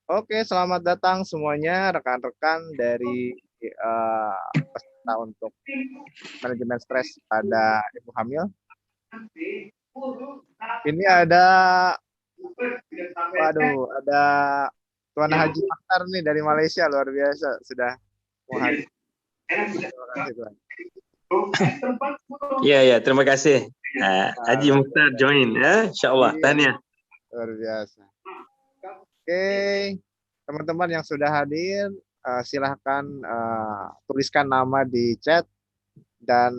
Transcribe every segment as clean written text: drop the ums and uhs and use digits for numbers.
Oke, selamat datang semuanya rekan-rekan dari peserta untuk manajemen stres pada ibu hamil. Ini ada Tuan Haji Makhtar nih dari Malaysia, luar biasa sudah mau hadir. Terima kasih Tuan. Ya, terima kasih. Haji Mukhtar join, ya, insyaallah. Tanya. Luar biasa. Oke, teman-teman yang sudah hadir, silahkan tuliskan nama di chat dan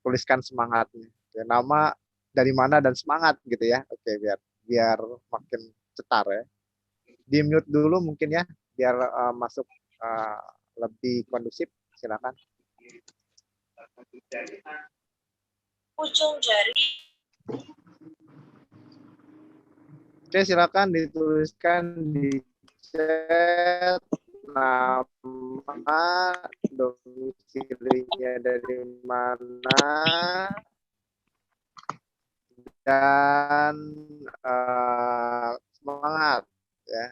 tuliskan semangatnya. Ya, nama dari mana dan semangat gitu ya. Oke, biar makin cetar ya. Di mute dulu mungkin ya, biar masuk lebih kondusif. Silakan. Ujung jari. Oke, silakan dituliskan di chat nama, domisilinya dari mana, dan semangat ya.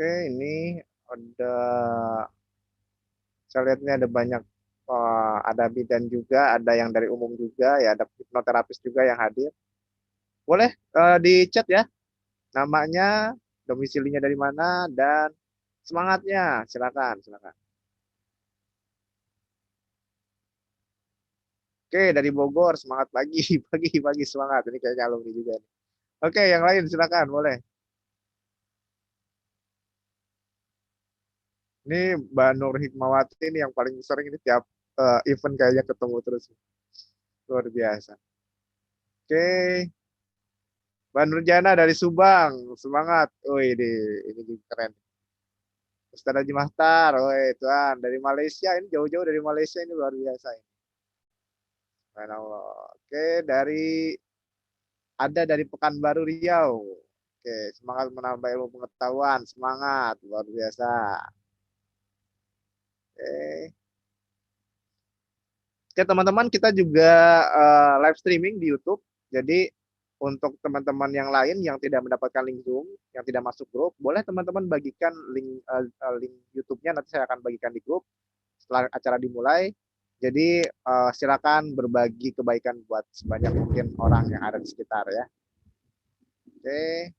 Oke, ini ada, saya lihat ini ada banyak, ada bidan juga, ada yang dari umum juga ya, ada hipnoterapis juga yang hadir. Boleh di chat ya, namanya, domisilinya dari mana, dan semangatnya. Silakan. Oke, dari Bogor, semangat pagi, pagi semangat. Ini kayaknya alumni juga nih. Oke, yang lain silakan, boleh. Ini Mbak Nur Hikmawati ini yang paling sering ini tiap event kayaknya ketemu terus. Luar biasa. Oke, Mbak Nurjana dari Subang, semangat. Wih, ini juga keren. Ustaz Haji Mahtar, woi Tuhan, dari Malaysia, ini jauh-jauh dari Malaysia, ini luar biasa. Oke, ada dari Pekanbaru Riau. Oke, semangat menambah ilmu pengetahuan, semangat, luar biasa. Oke. Oke, teman-teman, kita juga live streaming di YouTube. Jadi untuk teman-teman yang lain yang tidak mendapatkan link Zoom, yang tidak masuk grup, boleh teman-teman bagikan link YouTube-nya, nanti saya akan bagikan di grup setelah acara dimulai. Jadi silakan berbagi kebaikan buat sebanyak mungkin orang yang ada di sekitar ya. Oke.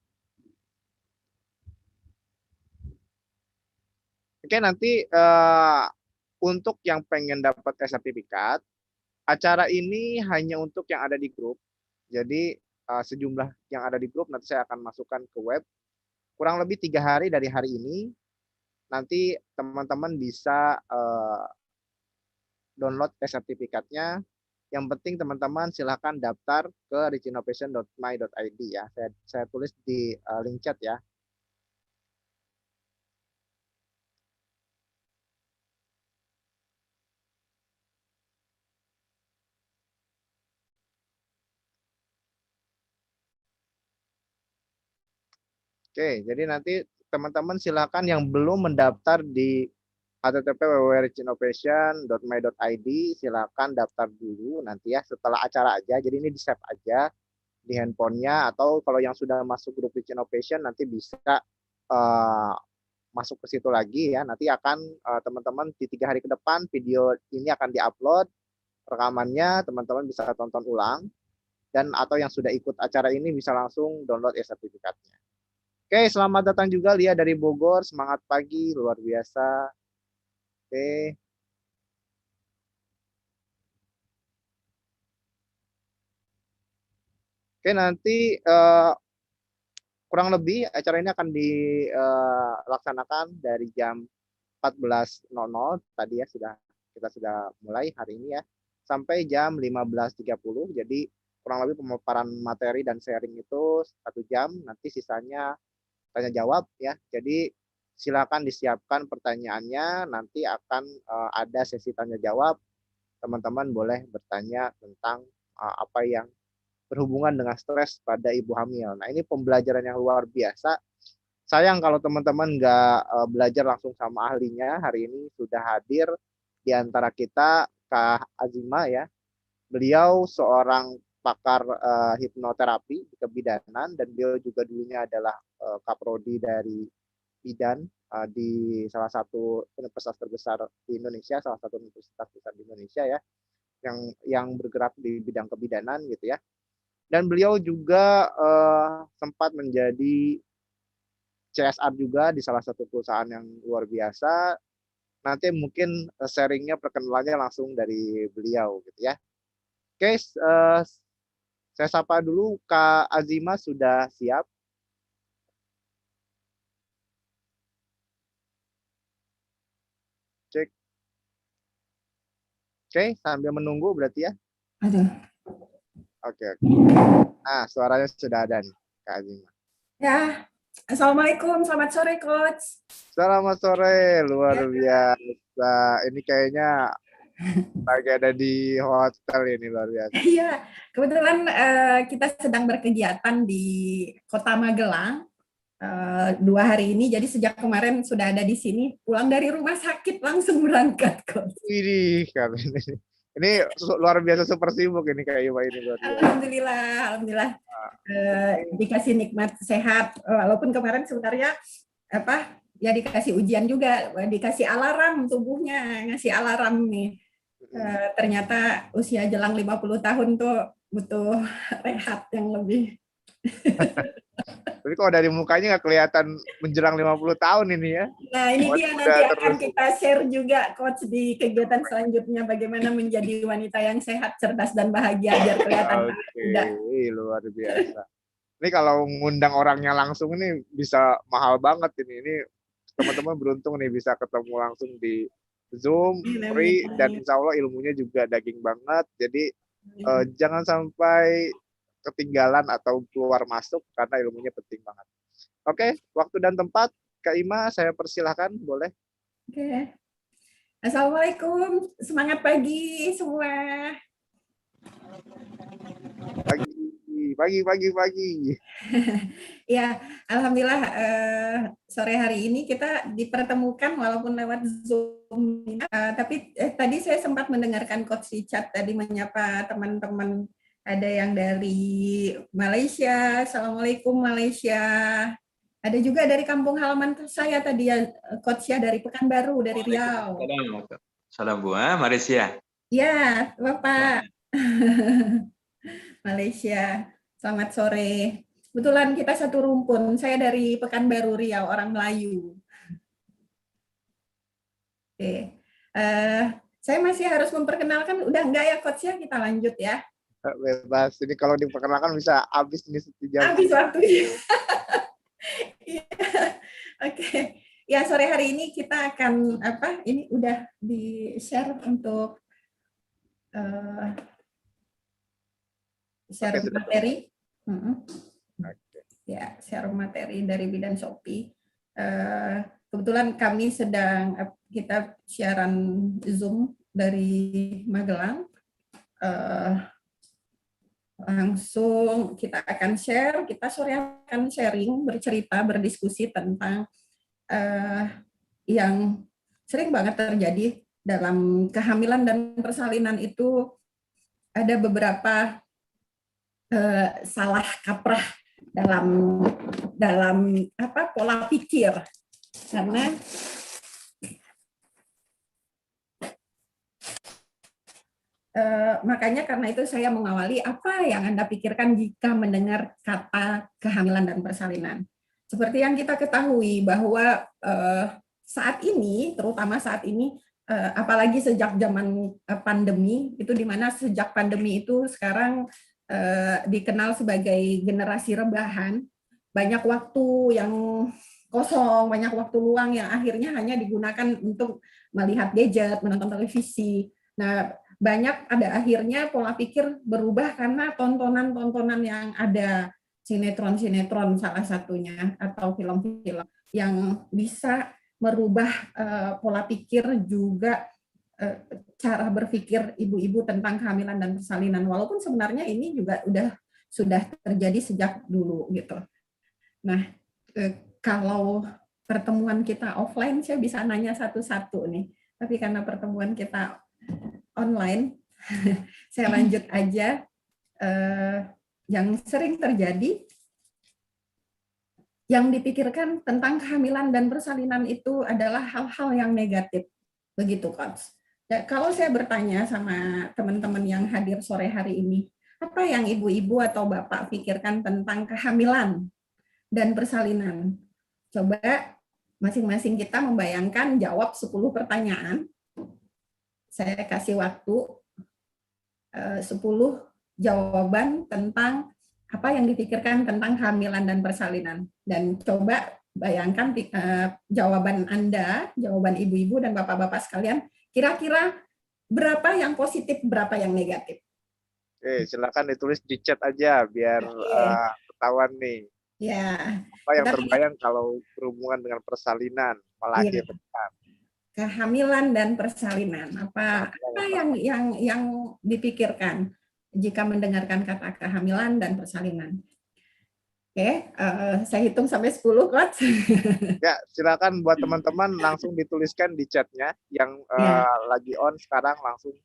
Oke, nanti untuk yang pengen dapat sertifikat, acara ini hanya untuk yang ada di grup. Jadi sejumlah yang ada di grup nanti saya akan masukkan ke web. Kurang lebih 3 hari dari hari ini, nanti teman-teman bisa download sertifikatnya. Yang penting teman-teman silahkan daftar ke reachinoperation.my.id ya. Saya tulis di link chat ya. Oke, jadi nanti teman-teman silakan yang belum mendaftar di http://www.reachinnovation.my.id, silakan daftar dulu nanti ya setelah acara aja. Jadi ini di-save aja di handphonenya, atau kalau yang sudah masuk grup Reach Innovation nanti bisa masuk ke situ lagi ya. Nanti akan teman-teman di 3 hari ke depan video ini akan diupload rekamannya, teman-teman bisa tonton ulang, dan atau yang sudah ikut acara ini bisa langsung download sertifikatnya. Oke, selamat datang juga Lia dari Bogor. Semangat pagi, luar biasa. Oke. Oke, nanti kurang lebih acara ini akan dilaksanakan dari jam 14.00 tadi ya, kita sudah mulai hari ini ya, sampai jam 15.30. Jadi kurang lebih pemaparan materi dan sharing itu 1 jam, nanti sisanya tanya jawab ya. Jadi silakan disiapkan pertanyaannya, nanti akan ada sesi tanya jawab teman-teman boleh bertanya tentang apa yang berhubungan dengan stres pada ibu hamil. Nah, ini pembelajaran yang luar biasa. Sayang kalau teman-teman nggak belajar langsung sama ahlinya. Hari ini sudah hadir di antara kita Kak Azima ya. Beliau seorang pakar hipnoterapi di kebidanan dan beliau juga dulunya adalah kaprodi dari bidan di salah satu universitas terbesar di Indonesia, salah satu universitas besar di Indonesia ya, yang bergerak di bidang kebidanan gitu ya. Dan beliau juga sempat menjadi CSR juga di salah satu perusahaan yang luar biasa. Nanti mungkin sharingnya perkenalannya langsung dari beliau gitu ya. Oke, saya sapa dulu Kak Azima, sudah siap? Cek. Oke, sambil menunggu berarti ya. Aduh. Oke. Nah, suaranya sudah ada nih, Kak Azima. Ya, Assalamualaikum, selamat sore Coach. Selamat sore, luar biasa. Ini kayaknya lagi ada di hotel ini, luar biasa. Iya, kebetulan kita sedang berkegiatan di Kota Magelang 2 hari ini, jadi sejak kemarin sudah ada di sini, pulang dari rumah sakit langsung berangkat Coach. Widih, ini luar biasa, super sibuk ini Kak Ima ini, luar biasa. Alhamdulillah. Dikasih nikmat sehat, walaupun kemarin sebenarnya ya dikasih ujian juga, dikasih alarm tubuhnya, ngasih alarm nih. Ternyata usia jelang 50 tahun tuh butuh rehat yang lebih. Tapi kalau dari mukanya nggak kelihatan menjelang 50 tahun ini ya. Nah, ini dia nanti akan kita share juga Coach di kegiatan selanjutnya, bagaimana menjadi wanita yang sehat, cerdas, dan bahagia biar kelihatan muda. Luar biasa. Ini kalau ngundang orangnya langsung ini bisa mahal banget ini. Ini teman-teman beruntung nih bisa ketemu langsung di Zoom, free, dan insya Allah ilmunya juga daging banget. Jadi jangan sampai ketinggalan atau keluar masuk karena ilmunya penting banget. Oke, waktu dan tempat, Kak Ima, saya persilahkan, boleh? Oke. Assalamualaikum, semangat pagi semua. Pagi. Ya, alhamdulillah sore hari ini kita dipertemukan walaupun lewat Zoom. Tapi tadi saya sempat mendengarkan Coach Richard tadi menyapa teman-teman, ada yang dari Malaysia. Assalamualaikum Malaysia. Ada juga dari kampung halaman saya tadi ya, Coach ya, dari Pekanbaru, dari Riau. Salam Bu, Malaysia. Ya, Bapak. Malaysia. Selamat sore. Kebetulan kita satu rumpun. Saya dari Pekanbaru Riau, orang Melayu. Oke. Saya masih harus memperkenalkan, udah enggak ya Coach ya? Kita lanjut ya. Bebas. Ini kalau diperkenalkan bisa habis nih 1 jam. Habis waktunya. Oke. Ya, sore hari ini kita akan ini udah di-share untuk share materi. Ya, share materi dari Bidan Shopee. Kebetulan kami sedang kita siaran Zoom dari Magelang. Langsung kita akan share, kita sore akan sharing, bercerita, berdiskusi tentang yang sering banget terjadi dalam kehamilan dan persalinan. Itu ada beberapa salah kaprah dalam pola pikir, karena makanya karena itu saya mengawali apa yang Anda pikirkan jika mendengar kata kehamilan dan persalinan. Seperti yang kita ketahui bahwa saat ini, terutama saat ini, apalagi sejak zaman pandemi, itu di mana sejak pandemi itu sekarang dikenal sebagai generasi rebahan, banyak waktu yang kosong, banyak waktu luang yang akhirnya hanya digunakan untuk melihat gadget, menonton televisi. Nah, pada akhirnya pola pikir berubah karena tontonan-tontonan yang ada, sinetron-sinetron salah satunya, atau film-film yang bisa merubah pola pikir juga cara berpikir ibu-ibu tentang kehamilan dan persalinan, walaupun sebenarnya ini juga sudah terjadi sejak dulu gitu. Nah, kalau pertemuan kita offline, saya bisa nanya satu-satu nih. Tapi karena pertemuan kita online, saya lanjut aja. Yang sering terjadi, yang dipikirkan tentang kehamilan dan persalinan itu adalah hal-hal yang negatif. Begitu, Coach. Kalau saya bertanya sama teman-teman yang hadir sore hari ini, apa yang ibu-ibu atau bapak pikirkan tentang kehamilan dan persalinan? Coba masing-masing kita membayangkan, jawab 10 pertanyaan. Saya kasih waktu 10 jawaban tentang apa yang dipikirkan tentang kehamilan dan persalinan. Dan coba bayangkan jawaban Anda, jawaban ibu-ibu dan bapak-bapak sekalian, kira-kira berapa yang positif, berapa yang negatif. Oke, silakan ditulis di chat aja biar ketahuan nih. Ya. Apa yang terbayang kalau berhubungan dengan persalinan, melahirkan. Kehamilan dan persalinan. Apa yang dipikirkan jika mendengarkan kata kehamilan dan persalinan? Oke, saya hitung sampai 10, Coach. Ya, silakan buat teman-teman langsung dituliskan di chatnya yang lagi on sekarang, langsung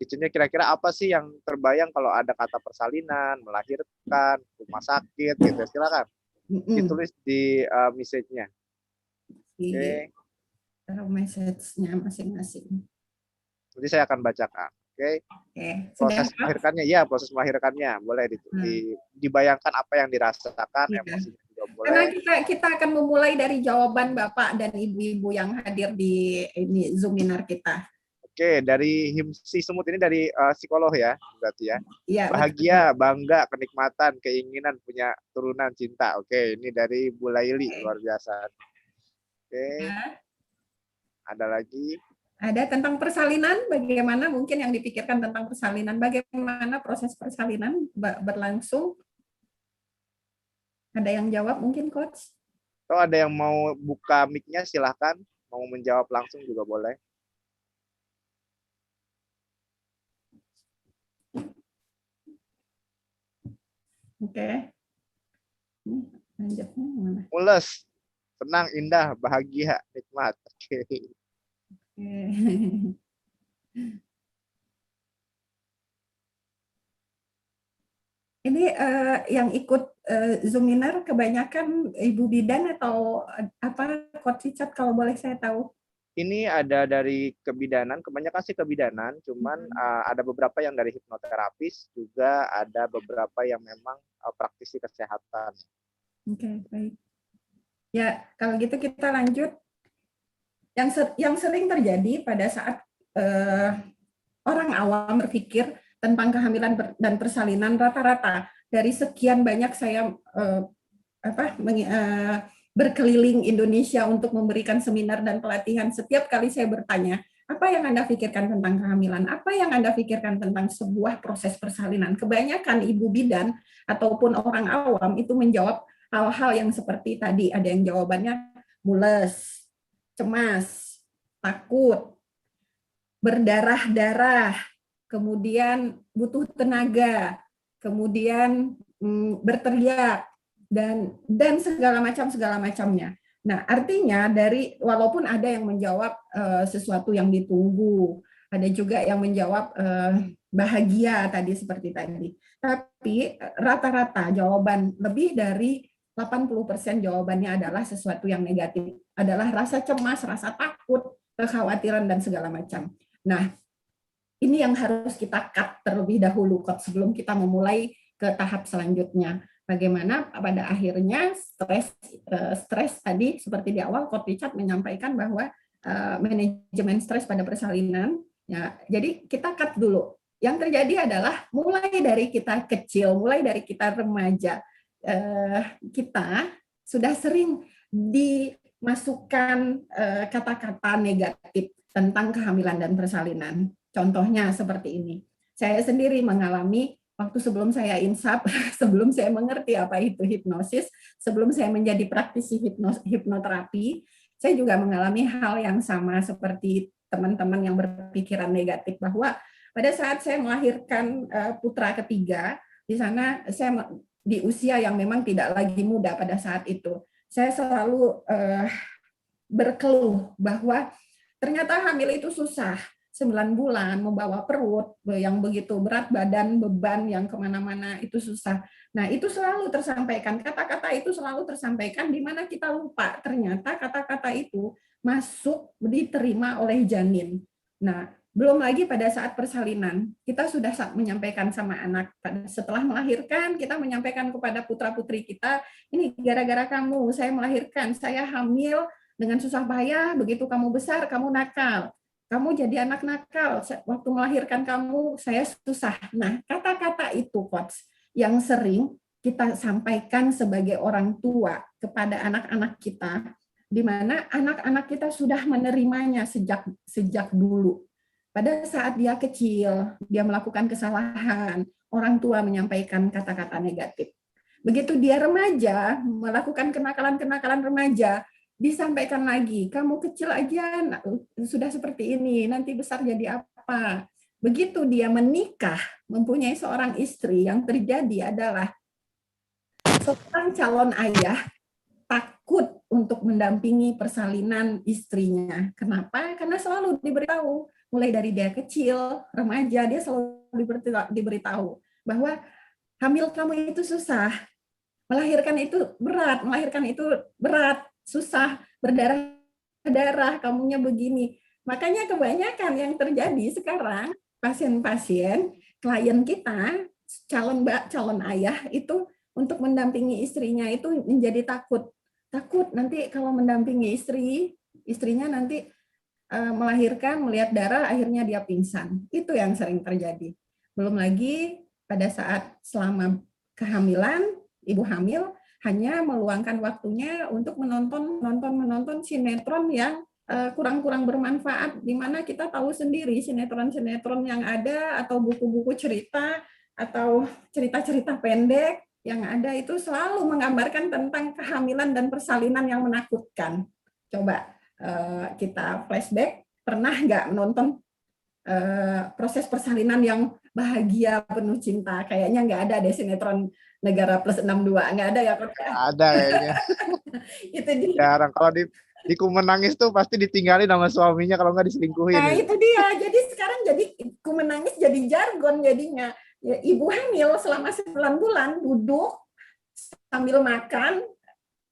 di chatnya kira-kira apa sih yang terbayang kalau ada kata persalinan, melahirkan, rumah sakit gitu. Silakan ditulis di message-nya. Oke. Message-nya masing-masing. Nanti saya akan bacakan. Oke. Proses melahirkannya, ya proses melahirkannya boleh dibayangkan apa yang dirasakan, emosinya juga boleh. Karena kita akan memulai dari jawaban Bapak dan Ibu-ibu yang hadir di ini Zoominar kita. Oke, dari Himsi Semut ini dari psikolog ya, berarti ya. Iya, bahagia, betul. Bangga, kenikmatan, keinginan punya turunan cinta. Oke, ini dari Bu Laili, luar biasa. Oke. Ya. Ada lagi? Ada tentang persalinan, bagaimana mungkin yang dipikirkan tentang persalinan, bagaimana proses persalinan berlangsung? Ada yang jawab mungkin, Coach? Kalau ada yang mau buka mic-nya, silahkan. Mau menjawab langsung juga boleh. Oke. Lanjutnya mana? Mules, tenang, indah, bahagia, nikmat. Oke. Ini yang ikut Zoominar kebanyakan ibu bidan atau apa, Coach Richard, kalau boleh saya tahu? Ini ada dari kebidanan, kebanyakan sih kebidanan, cuman ada beberapa yang dari hipnoterapis, juga ada beberapa yang memang praktisi kesehatan. Oke, baik. Ya, kalau gitu kita lanjut. Yang sering terjadi pada saat orang awam berpikir tentang kehamilan dan persalinan, rata-rata dari sekian banyak saya berkeliling Indonesia untuk memberikan seminar dan pelatihan, setiap kali saya bertanya, apa yang Anda pikirkan tentang kehamilan? Apa yang Anda pikirkan tentang sebuah proses persalinan? Kebanyakan ibu bidan ataupun orang awam itu menjawab hal-hal yang seperti tadi. Ada yang jawabannya mules, cemas, takut, berdarah-darah, kemudian butuh tenaga, kemudian berteriak, dan segala macamnya. Nah, artinya dari walaupun ada yang menjawab sesuatu yang ditunggu, ada juga yang menjawab bahagia tadi seperti tadi. Tapi rata-rata jawaban lebih dari 80% jawabannya adalah sesuatu yang negatif, adalah rasa cemas, rasa takut, kekhawatiran dan segala macam. Nah, ini yang harus kita cut terlebih dahulu sebelum kita memulai ke tahap selanjutnya. Bagaimana pada akhirnya stres tadi seperti di awal Coach Richard menyampaikan bahwa manajemen stres pada persalinan, ya, jadi kita cut dulu. Yang terjadi adalah mulai dari kita kecil, mulai dari kita remaja, kita sudah sering dimasukkan kata-kata negatif tentang kehamilan dan persalinan. Contohnya seperti ini. Saya sendiri mengalami waktu sebelum saya insaf, sebelum saya mengerti apa itu hipnosis, sebelum saya menjadi praktisi hipnoterapi, saya juga mengalami hal yang sama seperti teman-teman yang berpikiran negatif, bahwa pada saat saya melahirkan putra ketiga, di sana saya di usia yang memang tidak lagi muda pada saat itu, saya selalu berkeluh bahwa ternyata hamil itu susah. 9 bulan membawa perut yang begitu berat, badan, beban yang kemana-mana itu susah. Nah, itu selalu tersampaikan, kata-kata itu selalu tersampaikan, di mana kita lupa ternyata kata-kata itu masuk diterima oleh janin. Nah, belum lagi pada saat persalinan, kita sudah menyampaikan sama anak, setelah melahirkan kita menyampaikan kepada putra-putri kita, ini gara-gara kamu, saya melahirkan, saya hamil dengan susah payah, begitu kamu besar, kamu nakal. Kamu jadi anak nakal, waktu melahirkan kamu, saya susah. Nah, kata-kata itu, Coach, yang sering kita sampaikan sebagai orang tua kepada anak-anak kita, di mana anak-anak kita sudah menerimanya sejak dulu. Pada saat dia kecil, dia melakukan kesalahan, orang tua menyampaikan kata-kata negatif. Begitu dia remaja, melakukan kenakalan-kenakalan remaja, disampaikan lagi, kamu kecil aja sudah seperti ini, nanti besar jadi apa. Begitu dia menikah, mempunyai seorang istri, yang terjadi adalah seorang calon ayah takut untuk mendampingi persalinan istrinya. Kenapa? Karena selalu diberitahu, mulai dari dia kecil, remaja, dia selalu diberitahu bahwa hamil kamu itu susah, melahirkan itu berat, susah, berdarah, kamunya begini. Makanya kebanyakan yang terjadi sekarang, pasien-pasien, klien kita, calon ayah itu untuk mendampingi istrinya itu menjadi takut nanti kalau mendampingi istrinya nanti melahirkan, melihat darah, akhirnya dia pingsan. Itu yang sering terjadi. Belum lagi pada saat selama kehamilan, ibu hamil hanya meluangkan waktunya untuk menonton sinetron yang kurang-kurang bermanfaat, di mana kita tahu sendiri sinetron-sinetron yang ada atau buku-buku cerita atau cerita-cerita pendek yang ada itu selalu menggambarkan tentang kehamilan dan persalinan yang menakutkan. Coba kita flashback, pernah nggak menonton proses persalinan yang bahagia penuh cinta? Kayaknya nggak ada deh sinetron Negara Plus 62, nggak ada ya? Ada kayaknya. Itu dia. Jarang. Kalau di Ku Menangis tuh pasti ditinggalin sama suaminya kalau nggak diselingkuhin. Nah itu dia. Jadi sekarang jadi Ku Menangis jadi jargon jadinya. Ya, ibu hamil selama 9 bulan duduk sambil makan,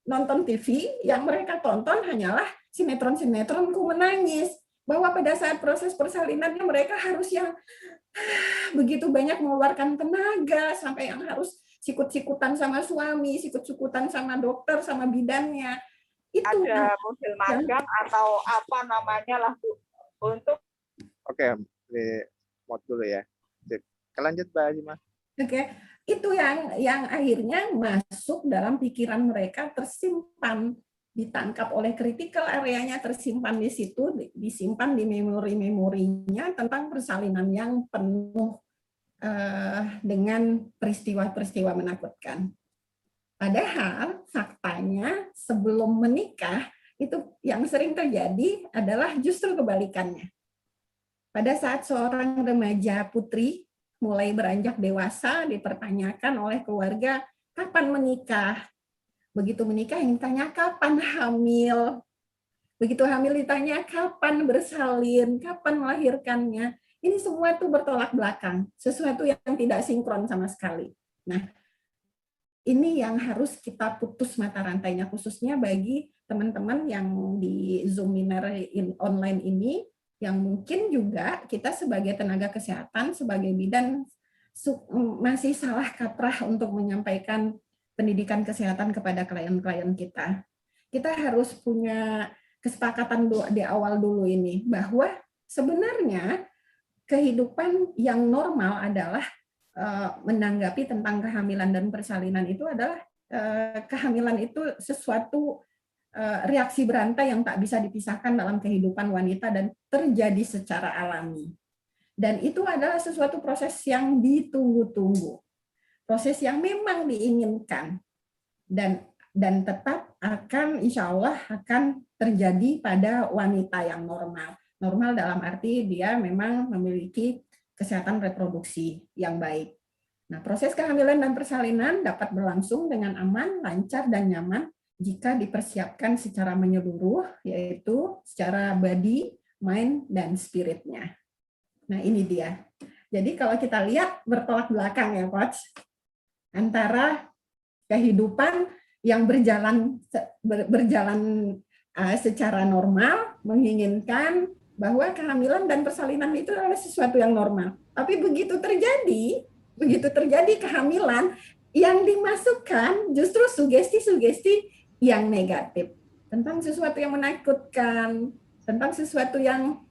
nonton TV, yang mereka tonton hanyalah sinetron-sinetron Ku Menangis. Bahwa pada saat proses persalinannya mereka harus yang begitu banyak mengeluarkan tenaga, sampai yang harus sikut-sikutan sama suami, sikut-sikutan sama dokter, sama bidannya. Itu ada model magang atau apa namanya lah Bu, untuk. Oke, di mod dulu ya. Sip. Lanjut Mbak Azimah. Oke, itu yang akhirnya masuk dalam pikiran mereka, tersimpan, ditangkap oleh critical area-nya, tersimpan di situ, disimpan di memori-memorinya tentang persalinan yang penuh dengan peristiwa-peristiwa menakutkan. Padahal faktanya sebelum menikah itu yang sering terjadi adalah justru kebalikannya. Pada saat seorang remaja putri mulai beranjak dewasa, dipertanyakan oleh keluarga, kapan menikah? Begitu menikah yang ditanya kapan hamil. Begitu hamil ditanya kapan bersalin, kapan melahirkannya. Ini semua itu bertolak belakang, sesuatu yang tidak sinkron sama sekali. Nah, ini yang harus kita putus mata rantainya, khususnya bagi teman-teman yang di Zoom webinar online ini, yang mungkin juga kita sebagai tenaga kesehatan, sebagai bidan, masih salah kaprah untuk menyampaikan pendidikan kesehatan kepada klien-klien kita. Kita harus punya kesepakatan di awal dulu ini, bahwa sebenarnya kehidupan yang normal adalah menanggapi tentang kehamilan dan persalinan itu adalah kehamilan itu sesuatu reaksi berantai yang tak bisa dipisahkan dalam kehidupan wanita dan terjadi secara alami. Dan itu adalah sesuatu proses yang ditunggu-tunggu. Proses yang memang diinginkan. Dan tetap akan, insya Allah akan terjadi pada wanita yang normal. Normal dalam arti dia memang memiliki kesehatan reproduksi yang baik. Nah, proses kehamilan dan persalinan dapat berlangsung dengan aman, lancar, dan nyaman jika dipersiapkan secara menyeluruh, yaitu secara body, mind, dan spiritnya. Nah, ini dia. Jadi kalau kita lihat bertolak belakang ya, Coach, antara kehidupan yang berjalan secara normal, menginginkan bahwa kehamilan dan persalinan itu adalah sesuatu yang normal. Tapi begitu terjadi kehamilan, yang dimasukkan justru sugesti-sugesti yang negatif tentang sesuatu yang menakutkan, tentang sesuatu yang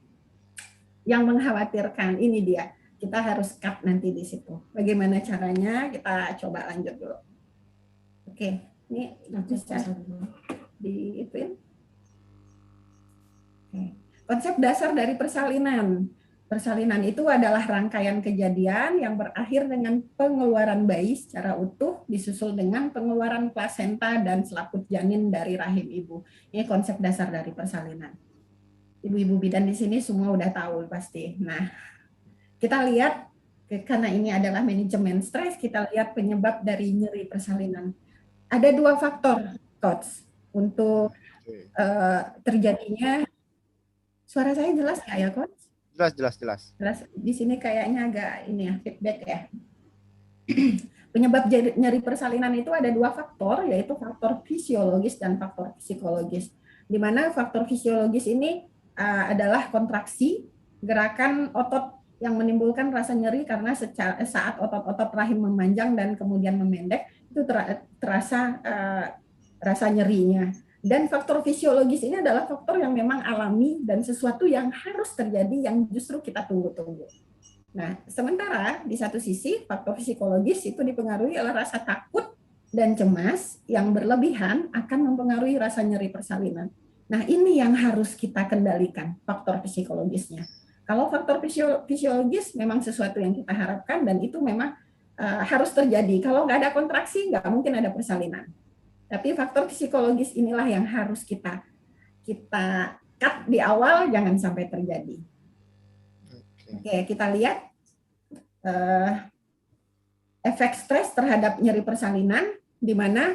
mengkhawatirkan. Ini dia. Kita harus cut nanti di situ. Bagaimana caranya? Kita coba lanjut dulu. Oke, ini bisa diituin. Konsep dasar dari persalinan. Persalinan itu adalah rangkaian kejadian yang berakhir dengan pengeluaran bayi secara utuh, disusul dengan pengeluaran plasenta dan selaput janin dari rahim ibu. Ini konsep dasar dari persalinan. Ibu-ibu bidan di sini semua udah tahu pasti. Nah, kita lihat, karena ini adalah manajemen stres, kita lihat penyebab dari nyeri persalinan. Ada 2 faktor, Coach, untuk terjadinya. Suara saya jelas nggak ya, Coach? Jelas. Di sini kayaknya agak ini ya, feedback ya. Penyebab nyeri persalinan itu ada 2 faktor, yaitu faktor fisiologis dan faktor psikologis. Di mana faktor fisiologis ini adalah kontraksi, gerakan otot yang menimbulkan rasa nyeri karena saat otot-otot rahim memanjang dan kemudian memendek, itu terasa rasa nyerinya. Dan faktor fisiologis ini adalah faktor yang memang alami dan sesuatu yang harus terjadi yang justru kita tunggu-tunggu. Nah, sementara di satu sisi faktor psikologis itu dipengaruhi oleh rasa takut dan cemas yang berlebihan akan mempengaruhi rasa nyeri persalinan. Nah, ini yang harus kita kendalikan, faktor psikologisnya. Kalau faktor fisiologis memang sesuatu yang kita harapkan dan itu memang harus terjadi. Kalau nggak ada kontraksi, nggak mungkin ada persalinan. Tapi faktor psikologis inilah yang harus kita cut di awal, jangan sampai terjadi. Oke, kita lihat efek stres terhadap nyeri persalinan, di mana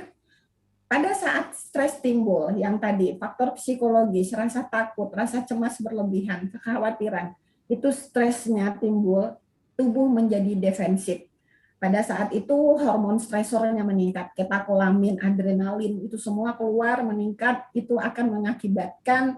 pada saat stres timbul, yang tadi faktor psikologis, rasa takut, rasa cemas berlebihan, kekhawatiran, itu stresnya timbul, tubuh menjadi defensif. Pada saat itu hormon stresornya meningkat, katekolamin, adrenalin, itu semua keluar meningkat, itu akan mengakibatkan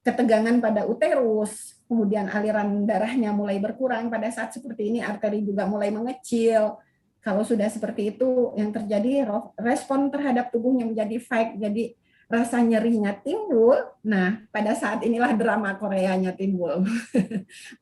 ketegangan pada uterus, kemudian aliran darahnya mulai berkurang. Pada saat seperti ini arteri juga mulai mengecil. Kalau sudah seperti itu, yang terjadi respon terhadap tubuhnya menjadi fight, jadi rasa nyerinya timbul. Nah, pada saat inilah drama Koreanya timbul.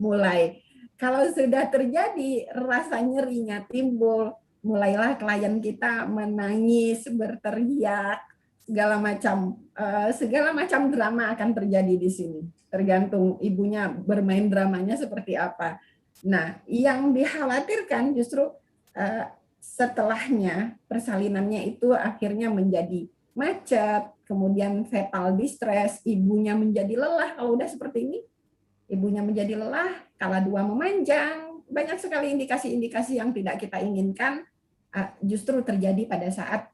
Mulai. Kalau sudah terjadi rasa nyerinya timbul, mulailah klien kita menangis, berteriak, segala macam drama akan terjadi di sini. Tergantung ibunya bermain dramanya seperti apa. Nah, yang dikhawatirkan justru setelahnya persalinannya itu akhirnya menjadi macet, kemudian fetal distress, ibunya menjadi lelah. Kalau udah seperti ini, ibunya menjadi lelah, kala 2 memanjang, banyak sekali indikasi-indikasi yang tidak kita inginkan justru terjadi pada saat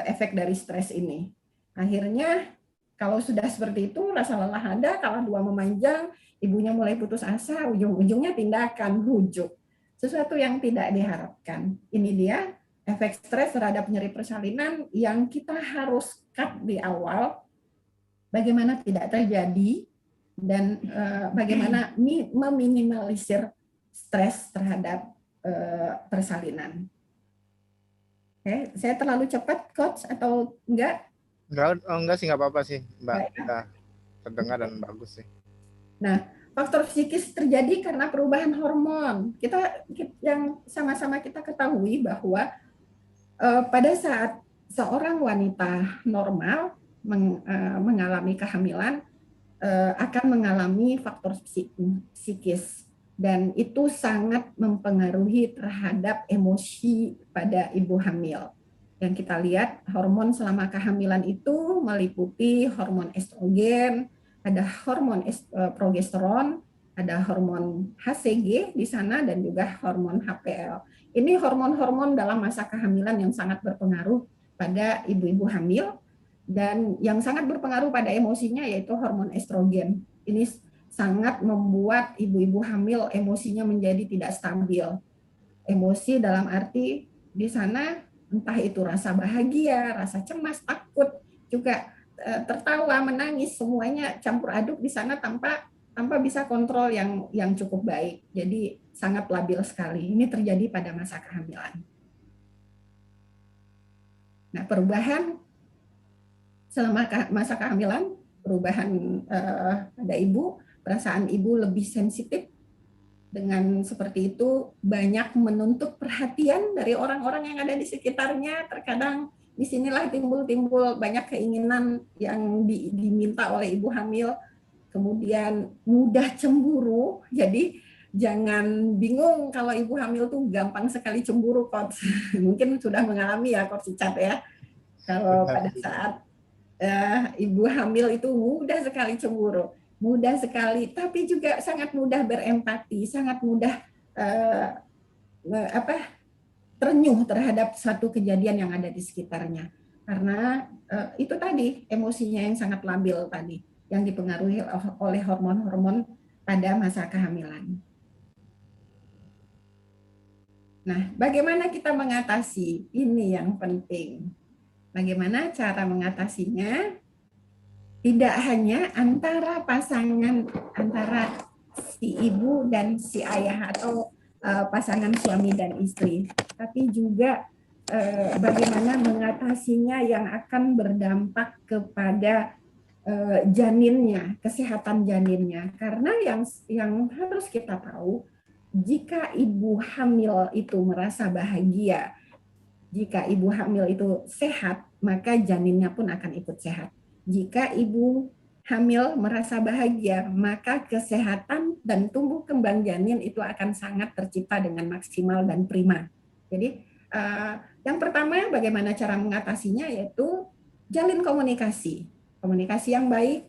efek dari stres ini. Akhirnya kalau sudah seperti itu, rasa lelah ada, kala 2 memanjang, ibunya mulai putus asa, ujung-ujungnya tindakan rujuk. Sesuatu yang tidak diharapkan. Ini dia efek stres terhadap nyeri persalinan yang kita harus cut di awal, bagaimana tidak terjadi, dan bagaimana meminimalisir stres terhadap persalinan. Oke, saya terlalu cepat, Coach, atau enggak? Enggak sih, enggak apa-apa sih, Mbak. Kita terdengar dan bagus sih. Nah, faktor psikis terjadi karena perubahan hormon. Kita yang sama-sama kita ketahui bahwa pada saat seorang wanita normal mengalami kehamilan, akan mengalami faktor psikis, dan itu sangat mempengaruhi terhadap emosi pada ibu hamil. Yang kita lihat hormon selama kehamilan itu meliputi hormon estrogen, ada hormon progesteron, ada hormon HCG di sana, dan juga hormon HPL. Ini hormon-hormon dalam masa kehamilan yang sangat berpengaruh pada ibu-ibu hamil, dan yang sangat berpengaruh pada emosinya yaitu hormon estrogen. Ini sangat membuat ibu-ibu hamil emosinya menjadi tidak stabil. Emosi dalam arti di sana entah itu rasa bahagia, rasa cemas, takut, juga tertawa, menangis, semuanya campur aduk di sana tanpa bisa kontrol yang cukup baik. Jadi sangat labil sekali. Ini terjadi pada masa kehamilan. Nah, perubahan selama masa kehamilan, perubahan pada ibu, perasaan ibu lebih sensitif. Dengan seperti itu banyak menuntut perhatian dari orang-orang yang ada di sekitarnya. Terkadang disinilah timbul banyak keinginan yang diminta oleh ibu hamil. Kemudian mudah cemburu, jadi jangan bingung kalau ibu hamil tuh gampang sekali cemburu, Coach. Mungkin sudah mengalami ya, Coach Icat ya. Kalau pada saat ibu hamil itu mudah sekali cemburu, mudah sekali, tapi juga sangat mudah berempati, sangat mudah terenyuh terhadap satu kejadian yang ada di sekitarnya. Karena itu tadi emosinya yang sangat labil tadi, yang dipengaruhi oleh hormon-hormon pada masa kehamilan. Nah, bagaimana kita mengatasi? Ini yang penting. Bagaimana cara mengatasinya? Tidak hanya antara pasangan, antara si ibu dan si ayah atau pasangan suami dan istri, tapi juga bagaimana mengatasinya yang akan berdampak kepada janinnya, kesehatan janinnya. Karena yang harus kita tahu, jika ibu hamil itu merasa bahagia, jika ibu hamil itu sehat, maka janinnya pun akan ikut sehat. Jika ibu hamil merasa bahagia, maka kesehatan dan tumbuh kembang janin itu akan sangat tercipta dengan maksimal dan prima. Jadi yang pertama bagaimana cara mengatasinya, yaitu jalin komunikasi. Komunikasi yang baik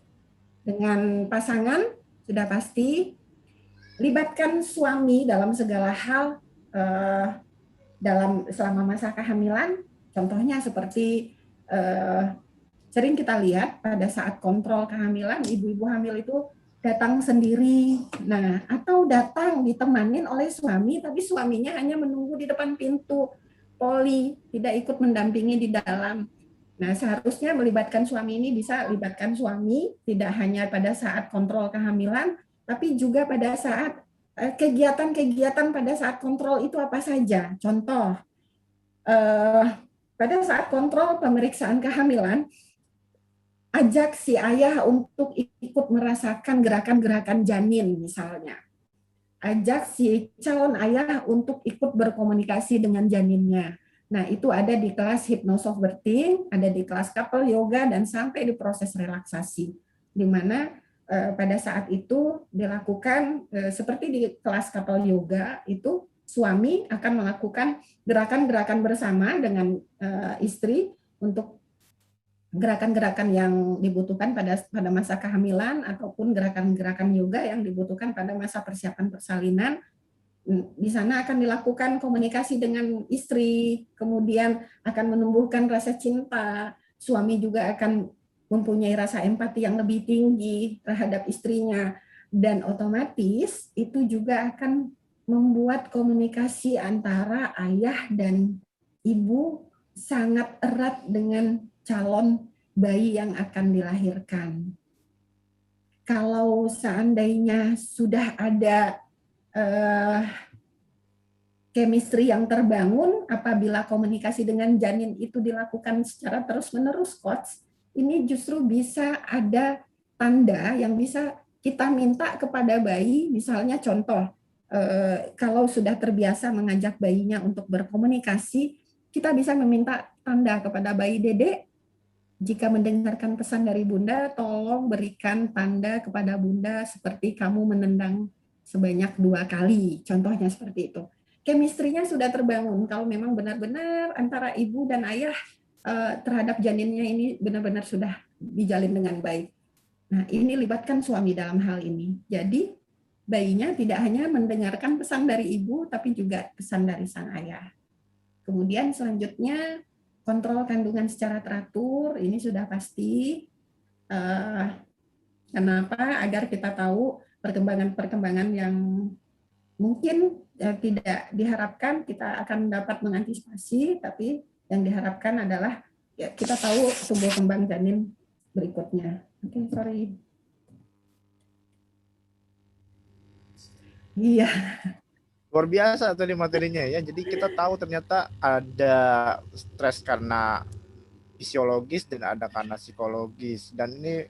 dengan pasangan sudah pasti, libatkan suami dalam segala hal selama masa kehamilan. Contohnya seperti sering kita lihat pada saat kontrol kehamilan, ibu-ibu hamil itu datang sendiri, nah atau datang ditemanin oleh suami, tapi suaminya hanya menunggu di depan pintu poli, tidak ikut mendampingi di dalam. Nah, seharusnya melibatkan suami ini bisa libatkan suami tidak hanya pada saat kontrol kehamilan, tapi juga pada saat kegiatan-kegiatan pada saat kontrol itu apa saja. Contoh, pada saat kontrol pemeriksaan kehamilan, ajak si ayah untuk ikut merasakan gerakan-gerakan janin misalnya. Ajak si calon ayah untuk ikut berkomunikasi dengan janinnya. Nah, itu ada di kelas hypnosoft birthing, ada di kelas couple yoga, dan sampai di proses relaksasi. Di mana pada saat itu dilakukan seperti di kelas couple yoga, itu suami akan melakukan gerakan-gerakan bersama dengan istri untuk gerakan-gerakan yang dibutuhkan pada masa kehamilan ataupun gerakan-gerakan yoga yang dibutuhkan pada masa persiapan persalinan. Di sana akan dilakukan komunikasi dengan istri, kemudian akan menumbuhkan rasa cinta. Suami juga akan mempunyai rasa empati yang lebih tinggi terhadap istrinya, dan otomatis itu juga akan membuat komunikasi antara ayah dan ibu sangat erat dengan calon bayi yang akan dilahirkan. Kalau seandainya sudah ada chemistry yang terbangun apabila komunikasi dengan janin itu dilakukan secara terus-menerus, Coach, ini justru bisa ada tanda yang bisa kita minta kepada bayi. Misalnya contoh, kalau sudah terbiasa mengajak bayinya untuk berkomunikasi, kita bisa meminta tanda kepada bayi, Dedek, jika mendengarkan pesan dari Bunda, tolong berikan tanda kepada Bunda seperti kamu menendang sebanyak 2 kali. Contohnya seperti itu. Chemistry-nya sudah terbangun. Kalau memang benar-benar antara ibu dan ayah terhadap janinnya ini benar-benar sudah dijalin dengan baik. Nah, ini libatkan suami dalam hal ini. Jadi, bayinya tidak hanya mendengarkan pesan dari ibu, tapi juga pesan dari sang ayah. Kemudian selanjutnya, kontrol kandungan secara teratur, ini sudah pasti. Kenapa? Agar kita tahu perkembangan-perkembangan yang mungkin tidak diharapkan, kita akan dapat mengantisipasi, tapi yang diharapkan adalah ya, kita tahu tumbuh kembang janin berikutnya. Oke, sorry. Iya. Luar biasa tadi materinya ya. Jadi kita tahu ternyata ada stres karena fisiologis dan ada karena psikologis. Dan ini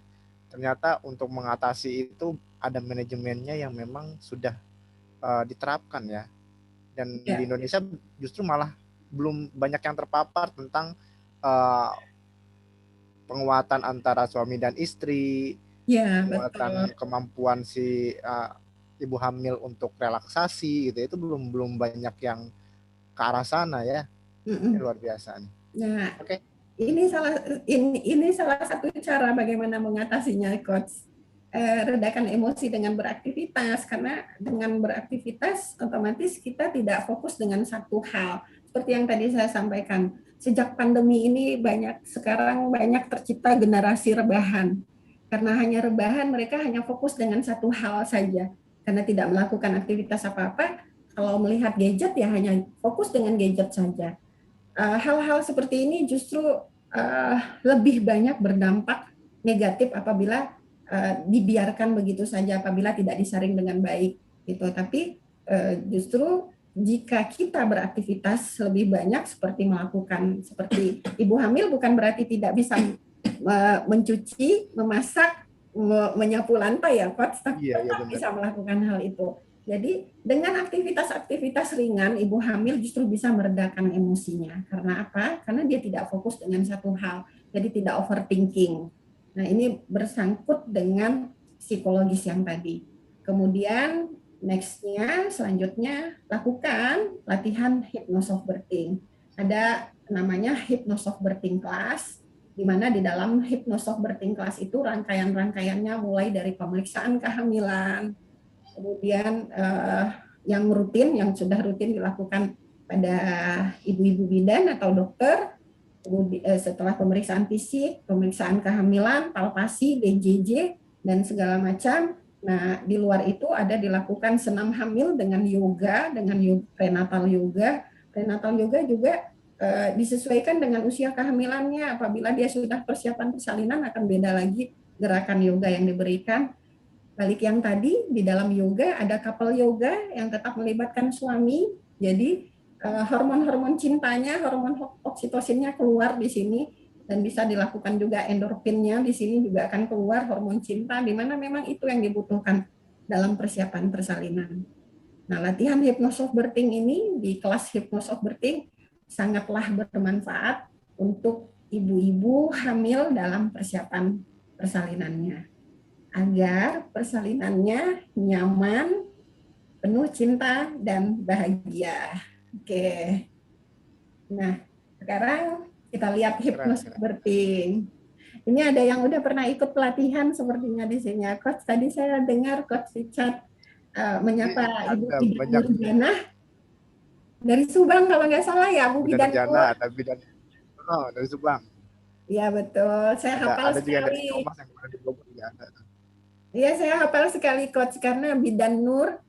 ternyata untuk mengatasi itu ada manajemennya yang memang sudah diterapkan ya. Dan di Indonesia justru malah belum banyak yang terpapar tentang penguatan antara suami dan istri, penguatan kemampuan si ibu hamil untuk relaksasi gitu, itu belum banyak yang ke arah sana ya. Ini luar biasa nih. Nah, ini salah satu cara bagaimana mengatasinya, Coach. Redakan emosi dengan beraktivitas, karena dengan beraktivitas otomatis kita tidak fokus dengan satu hal. Seperti yang tadi saya sampaikan, sejak pandemi ini sekarang banyak tercipta generasi rebahan. Karena hanya rebahan, mereka hanya fokus dengan satu hal saja. Karena tidak melakukan aktivitas apa-apa, kalau melihat gadget ya hanya fokus dengan gadget saja. Hal-hal seperti ini justru lebih banyak berdampak negatif apabila dibiarkan begitu saja, apabila tidak disaring dengan baik gitu. Tapi justru jika kita beraktivitas lebih banyak seperti seperti ibu hamil, bukan berarti tidak bisa mencuci, memasak, menyapu lantai ya, Coach, tapi tetap bisa melakukan hal itu. Jadi dengan aktivitas-aktivitas ringan, ibu hamil justru bisa meredakan emosinya. Karena apa? Karena dia tidak fokus dengan satu hal, jadi tidak overthinking. Nah, ini bersangkut dengan psikologis yang tadi. Kemudian selanjutnya lakukan latihan hypnosoft birthing. Ada namanya hypnosoft birthing class, di mana di dalam hypnosoft birthing class itu rangkaian-rangkaiannya mulai dari pemeriksaan kehamilan, kemudian yang sudah rutin dilakukan pada ibu-ibu bidan atau dokter, setelah pemeriksaan fisik, pemeriksaan kehamilan, palpasi, DJJ, dan segala macam. Nah, di luar itu ada dilakukan senam hamil dengan yoga, prenatal yoga. Prenatal yoga juga disesuaikan dengan usia kehamilannya. Apabila dia sudah persiapan persalinan, akan beda lagi gerakan yoga yang diberikan. Balik yang tadi, di dalam yoga ada couple yoga yang tetap melibatkan suami. Jadi hormon-hormon cintanya, hormon oksitosinnya keluar di sini, dan bisa dilakukan juga endorfinnya di sini juga akan keluar, hormon cinta, di mana memang itu yang dibutuhkan dalam persiapan persalinan. Nah, latihan hypnosoft birthing ini di kelas hypnosoft birthing sangatlah bermanfaat untuk ibu-ibu hamil dalam persiapan persalinannya, agar persalinannya nyaman, penuh cinta, dan bahagia. Oke. Nah, sekarang kita lihat hypnosoft birthing. Ini ada yang udah pernah ikut pelatihan sepertinya di sini. Coach, tadi saya dengar Coach Richard menyapa Ibu Bidan Nurjana dari Subang kalau nggak salah ya, Bu Bidan Nur. Dari Subang. Iya betul. Saya hafal sekali. Iya, saya hafal sekali, Coach, karena Bidan Nur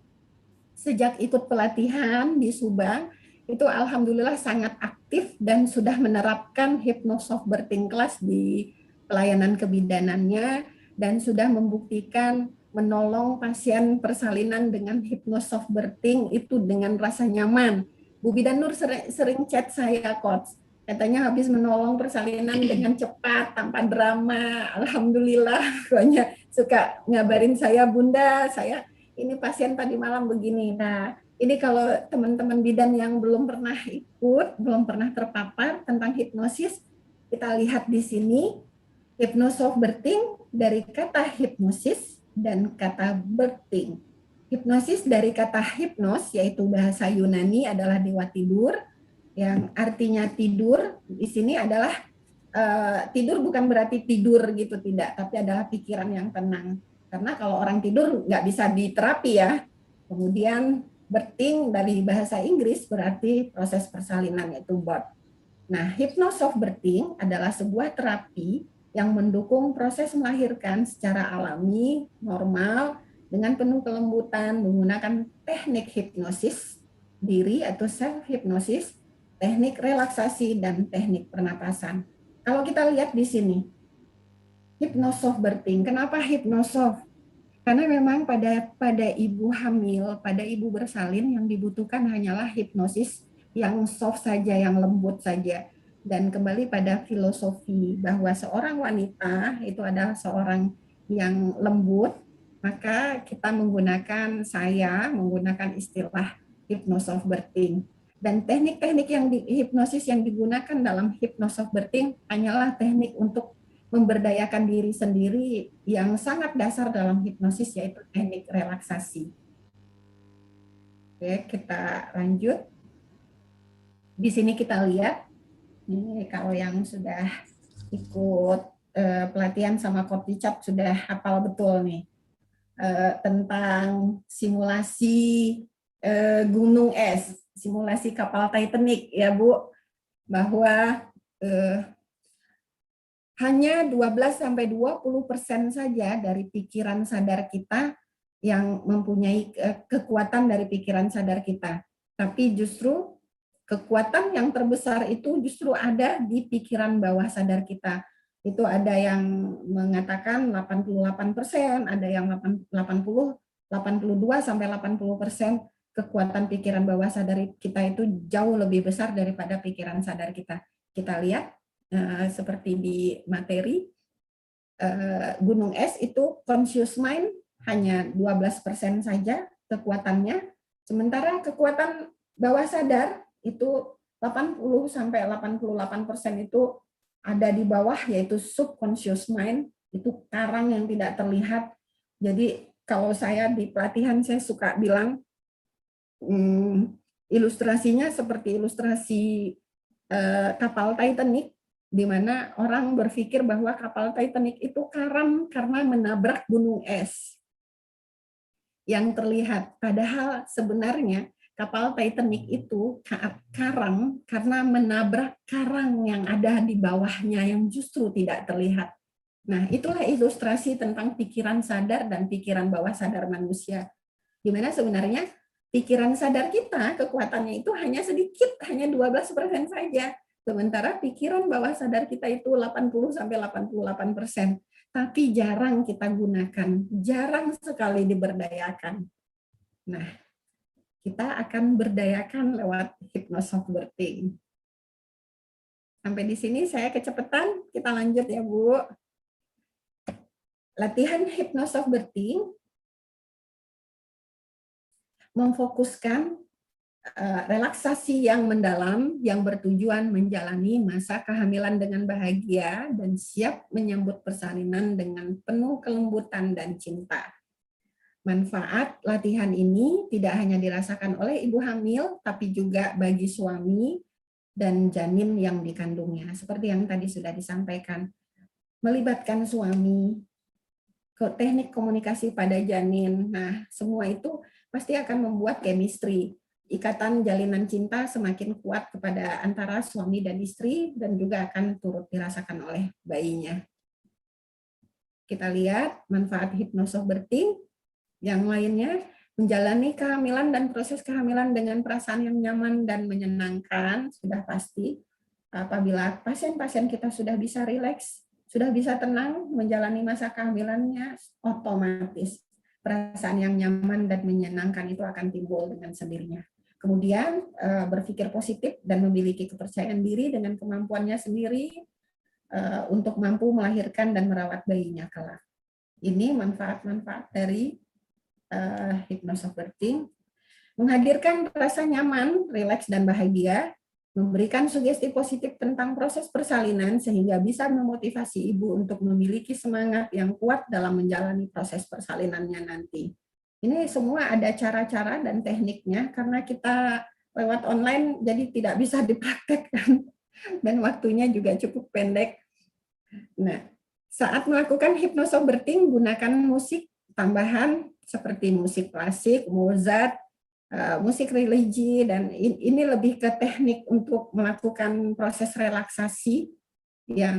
sejak ikut pelatihan di Subang itu alhamdulillah sangat aktif dan sudah menerapkan hypnosoft birthing class di pelayanan kebidanannya, dan sudah membuktikan menolong pasien persalinan dengan hypnosoft birthing itu dengan rasa nyaman. Bu Bidan Nur sering chat saya, Coach. Katanya habis menolong persalinan dengan cepat, tanpa drama. Alhamdulillah, pokoknya suka ngabarin saya, Bunda, saya ini pasien tadi malam begini. Nah, ini kalau teman-teman bidan yang belum pernah ikut, belum pernah terpapar tentang hipnosis, kita lihat di sini, hypnosoft birthing dari kata hipnosis dan kata birthing. Hipnosis dari kata hipnos, yaitu bahasa Yunani adalah dewa tidur, yang artinya tidur. Di sini adalah tidur bukan berarti tidur gitu, tidak, tapi adalah pikiran yang tenang. Karena kalau orang tidur nggak bisa diterapi ya. Kemudian birthing dari bahasa Inggris berarti proses persalinan, yaitu birth. Nah, hypnosoft birthing adalah sebuah terapi yang mendukung proses melahirkan secara alami, normal, dengan penuh kelembutan menggunakan teknik hipnosis diri atau self hypnosis, teknik relaksasi, dan teknik pernapasan. Kalau kita lihat di sini, hypnosoft birthing. Kenapa hypnosoft? Karena memang pada ibu hamil, pada ibu bersalin yang dibutuhkan hanyalah hipnosis yang soft saja, yang lembut saja. Dan kembali pada filosofi bahwa seorang wanita itu adalah seorang yang lembut, maka kita menggunakan istilah hypnosoft birthing. Dan teknik-teknik yang hipnosis yang digunakan dalam hypnosoft birthing hanyalah teknik untuk memberdayakan diri sendiri yang sangat dasar dalam hipnosis, yaitu teknik relaksasi. Oke, kita lanjut. Di sini kita lihat, ini kalau yang sudah ikut pelatihan sama Coach Richard sudah hafal betul nih tentang simulasi gunung es, simulasi kapal Titanic ya Bu, bahwa hanya 12-20% saja dari pikiran sadar kita yang mempunyai kekuatan dari pikiran sadar kita. Tapi justru kekuatan yang terbesar itu justru ada di pikiran bawah sadar kita. Itu ada yang mengatakan 88%, ada yang 82-80% kekuatan pikiran bawah sadar kita itu jauh lebih besar daripada pikiran sadar kita. Kita lihat. Seperti di materi, gunung es itu conscious mind hanya 12% saja kekuatannya, sementara kekuatan bawah sadar itu 80-88% itu ada di bawah, yaitu subconscious mind, itu karang yang tidak terlihat. Jadi kalau saya di pelatihan saya suka bilang ilustrasinya seperti ilustrasi kapal Titanic, di mana orang berpikir bahwa kapal Titanic itu karam karena menabrak gunung es yang terlihat. Padahal sebenarnya kapal Titanic itu karam karena menabrak karang yang ada di bawahnya yang justru tidak terlihat. Nah, itulah ilustrasi tentang pikiran sadar dan pikiran bawah sadar manusia. Di mana sebenarnya pikiran sadar kita, kekuatannya itu hanya sedikit, hanya 12% saja. Sementara pikiran bawah sadar kita itu 80-88%, tapi jarang kita gunakan, jarang sekali diberdayakan. Nah, kita akan berdayakan lewat hypnosoft birthing. Sampai di sini saya kecepatan, kita lanjut ya Bu. Latihan hypnosoft birthing memfokuskan relaksasi yang mendalam yang bertujuan menjalani masa kehamilan dengan bahagia dan siap menyambut persalinan dengan penuh kelembutan dan cinta. Manfaat latihan ini tidak hanya dirasakan oleh ibu hamil, tapi juga bagi suami dan janin yang dikandungnya. Seperti yang tadi sudah disampaikan, melibatkan suami, teknik komunikasi pada janin. Nah, semua itu pasti akan membuat chemistry. Ikatan jalinan cinta semakin kuat kepada antara suami dan istri dan juga akan turut dirasakan oleh bayinya. Kita lihat manfaat hypnosoft birthing yang lainnya, menjalani kehamilan dan proses kehamilan dengan perasaan yang nyaman dan menyenangkan sudah pasti. Apabila pasien-pasien kita sudah bisa rileks, sudah bisa tenang menjalani masa kehamilannya, otomatis perasaan yang nyaman dan menyenangkan itu akan timbul dengan sendirinya. Kemudian berpikir positif dan memiliki kepercayaan diri dengan kemampuannya sendiri untuk mampu melahirkan dan merawat bayinya kelak. Ini manfaat-manfaat dari hypnosoft birthing. Menghadirkan rasa nyaman, rileks, dan bahagia, memberikan sugesti positif tentang proses persalinan sehingga bisa memotivasi ibu untuk memiliki semangat yang kuat dalam menjalani proses persalinannya nanti. Ini semua ada cara-cara dan tekniknya karena kita lewat online jadi tidak bisa dipraktekkan dan waktunya juga cukup pendek. Nah, saat melakukan hypnosoberting, gunakan musik tambahan seperti musik klasik, Mozart, musik religi, dan ini lebih ke teknik untuk melakukan proses relaksasi yang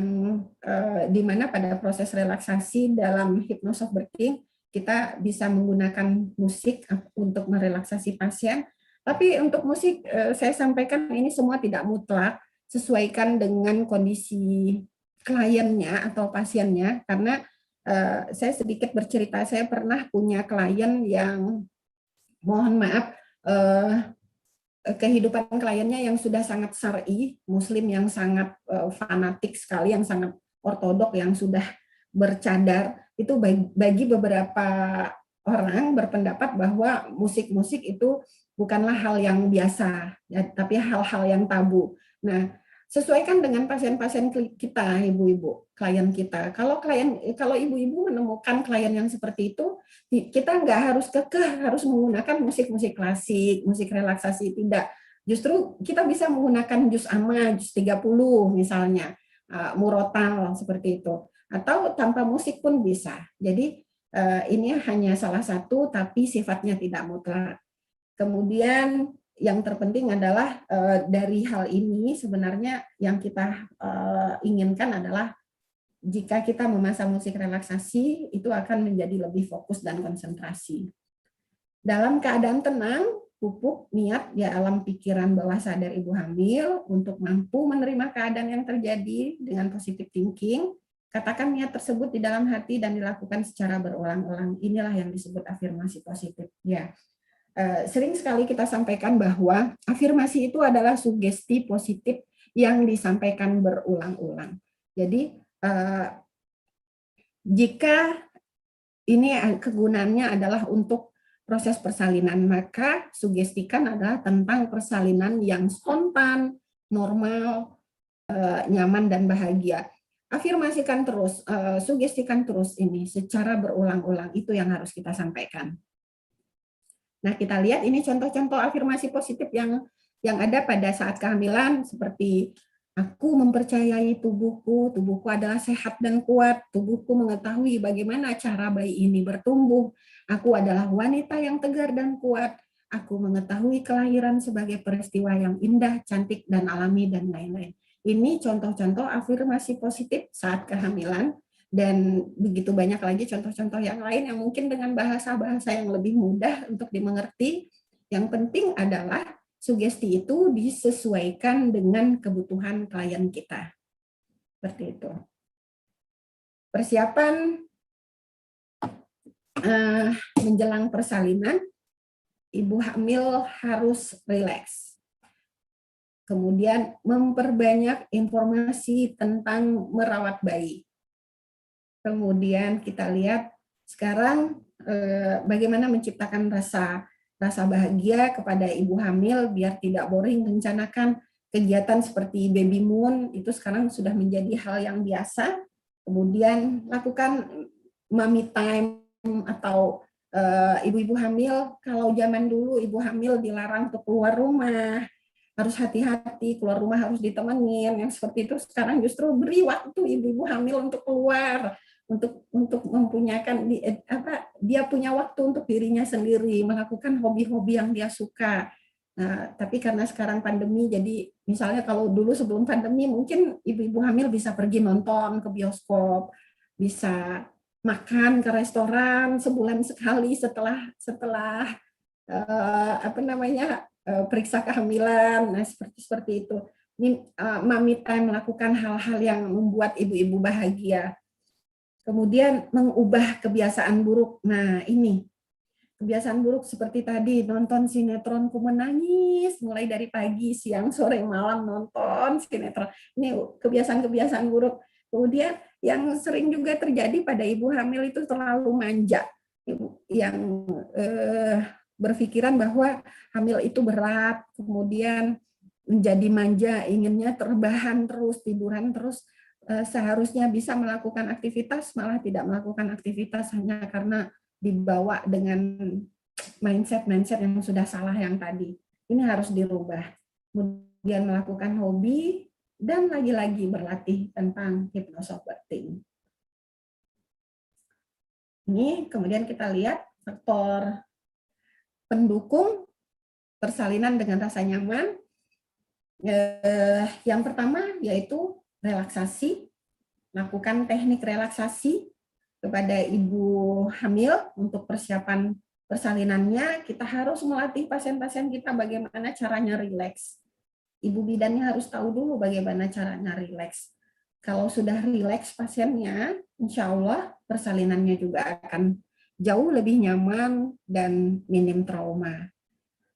di mana pada proses relaksasi dalam hypnosoberting kita bisa menggunakan musik untuk merelaksasi pasien. Tapi untuk musik saya sampaikan ini semua tidak mutlak, sesuaikan dengan kondisi kliennya atau pasiennya, karena saya sedikit bercerita, saya pernah punya klien yang mohon maaf kehidupan kliennya yang sudah sangat syar'i, muslim yang sangat fanatik sekali, yang sangat ortodok, yang sudah bercadar, itu bagi beberapa orang berpendapat bahwa musik-musik itu bukanlah hal yang biasa, ya, tapi hal-hal yang tabu. Nah, sesuaikan dengan pasien-pasien kita, ibu-ibu, klien kita. Kalau ibu-ibu menemukan klien yang seperti itu, kita nggak harus kekeh harus menggunakan musik-musik klasik, musik relaksasi, tidak. Justru kita bisa menggunakan juz amma, juz 30 misalnya, murotal seperti itu. Atau tanpa musik pun bisa. Jadi ini hanya salah satu, tapi sifatnya tidak mutlak. Kemudian yang terpenting adalah dari hal ini sebenarnya yang kita inginkan adalah jika kita memasang musik relaksasi itu akan menjadi lebih fokus dan konsentrasi. Dalam keadaan tenang, pupuk niat di alam pikiran bawah sadar ibu hamil untuk mampu menerima keadaan yang terjadi dengan positive thinking. Katakan niat tersebut di dalam hati dan dilakukan secara berulang-ulang. Inilah yang disebut afirmasi positif. Ya. Sering sekali kita sampaikan bahwa afirmasi itu adalah sugesti positif yang disampaikan berulang-ulang. Jadi jika ini kegunaannya adalah untuk proses persalinan, maka sugestikan adalah tentang persalinan yang spontan, normal, nyaman dan bahagia. Afirmasikan terus, sugestikan terus ini secara berulang-ulang, itu yang harus kita sampaikan. Nah, kita lihat ini contoh-contoh afirmasi positif yang ada pada saat kehamilan, seperti aku mempercayai tubuhku, tubuhku adalah sehat dan kuat, tubuhku mengetahui bagaimana cara bayi ini bertumbuh, aku adalah wanita yang tegar dan kuat, aku mengetahui kelahiran sebagai peristiwa yang indah, cantik, dan alami, dan lain-lain. Ini contoh-contoh afirmasi positif saat kehamilan, dan begitu banyak lagi contoh-contoh yang lain yang mungkin dengan bahasa-bahasa yang lebih mudah untuk dimengerti. Yang penting adalah sugesti itu disesuaikan dengan kebutuhan klien kita. Seperti itu. Persiapan menjelang persalinan, ibu hamil harus rileks. Kemudian memperbanyak informasi tentang merawat bayi. Kemudian kita lihat sekarang bagaimana menciptakan rasa bahagia kepada ibu hamil biar tidak boring merencanakan kegiatan seperti baby moon, itu sekarang sudah menjadi hal yang biasa. Kemudian lakukan mommy time atau ibu-ibu hamil, kalau zaman dulu ibu hamil dilarang untuk keluar rumah, harus hati-hati, keluar rumah harus ditemenin, yang seperti itu sekarang justru beri waktu ibu-ibu hamil untuk keluar, untuk mempunyakan dia punya waktu untuk dirinya sendiri, melakukan hobi-hobi yang dia suka. Nah, tapi karena sekarang pandemi, jadi misalnya kalau dulu sebelum pandemi mungkin ibu-ibu hamil bisa pergi nonton ke bioskop, bisa makan ke restoran sebulan sekali setelah periksa kehamilan. Nah, seperti itu. Ini mommy time, melakukan hal-hal yang membuat ibu-ibu bahagia. Kemudian mengubah kebiasaan buruk. Nah, ini kebiasaan buruk seperti tadi, nonton sinetron ku menangis, mulai dari pagi, siang, sore, malam nonton sinetron. Ini kebiasaan-kebiasaan buruk. Kemudian yang sering juga terjadi pada ibu hamil itu terlalu manja. Yang berpikiran bahwa hamil itu berat, kemudian menjadi manja, inginnya terbahan terus, tiduran terus, seharusnya bisa melakukan aktivitas, malah tidak melakukan aktivitas hanya karena dibawa dengan mindset yang sudah salah yang tadi. Ini harus dirubah. Kemudian melakukan hobi dan lagi-lagi berlatih tentang hypnosoft birthing. Ini kemudian kita lihat faktor pendukung persalinan dengan rasa nyaman. Yang pertama yaitu relaksasi, lakukan teknik relaksasi kepada ibu hamil untuk persiapan persalinannya. Kita harus melatih pasien-pasien kita bagaimana caranya rileks. Ibu bidannya harus tahu dulu bagaimana caranya rileks. Kalau sudah rileks pasiennya, insya Allah persalinannya juga akan jauh lebih nyaman dan minim trauma.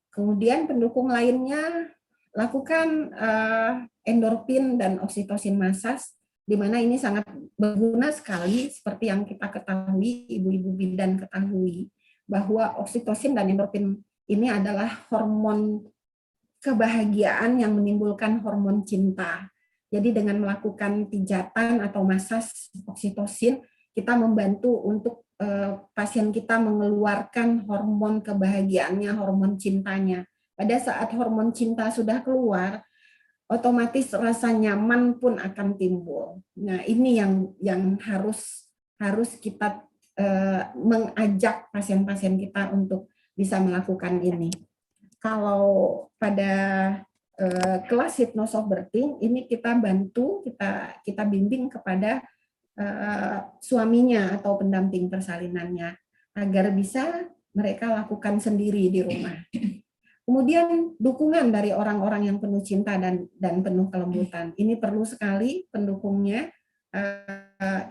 Kemudian pendukung lainnya, lakukan endorfin dan oksitosin massage, di mana ini sangat berguna sekali, seperti yang kita ketahui, ibu-ibu bidan ketahui, bahwa oksitosin dan endorfin ini adalah hormon kebahagiaan yang menimbulkan hormon cinta. Jadi dengan melakukan pijatan atau massage oksitosin, kita membantu untuk pasien kita mengeluarkan hormon kebahagiaannya, hormon cintanya. Pada saat hormon cinta sudah keluar, otomatis rasa nyaman pun akan timbul. Nah, ini yang harus kita mengajak pasien-pasien kita untuk bisa melakukan ini. Kalau pada kelas hypnosoft birthing ini kita bantu, kita bimbing kepada suaminya atau pendamping persalinannya agar bisa mereka lakukan sendiri di rumah. Kemudian dukungan dari orang-orang yang penuh cinta dan penuh kelembutan. Ini perlu sekali pendukungnya.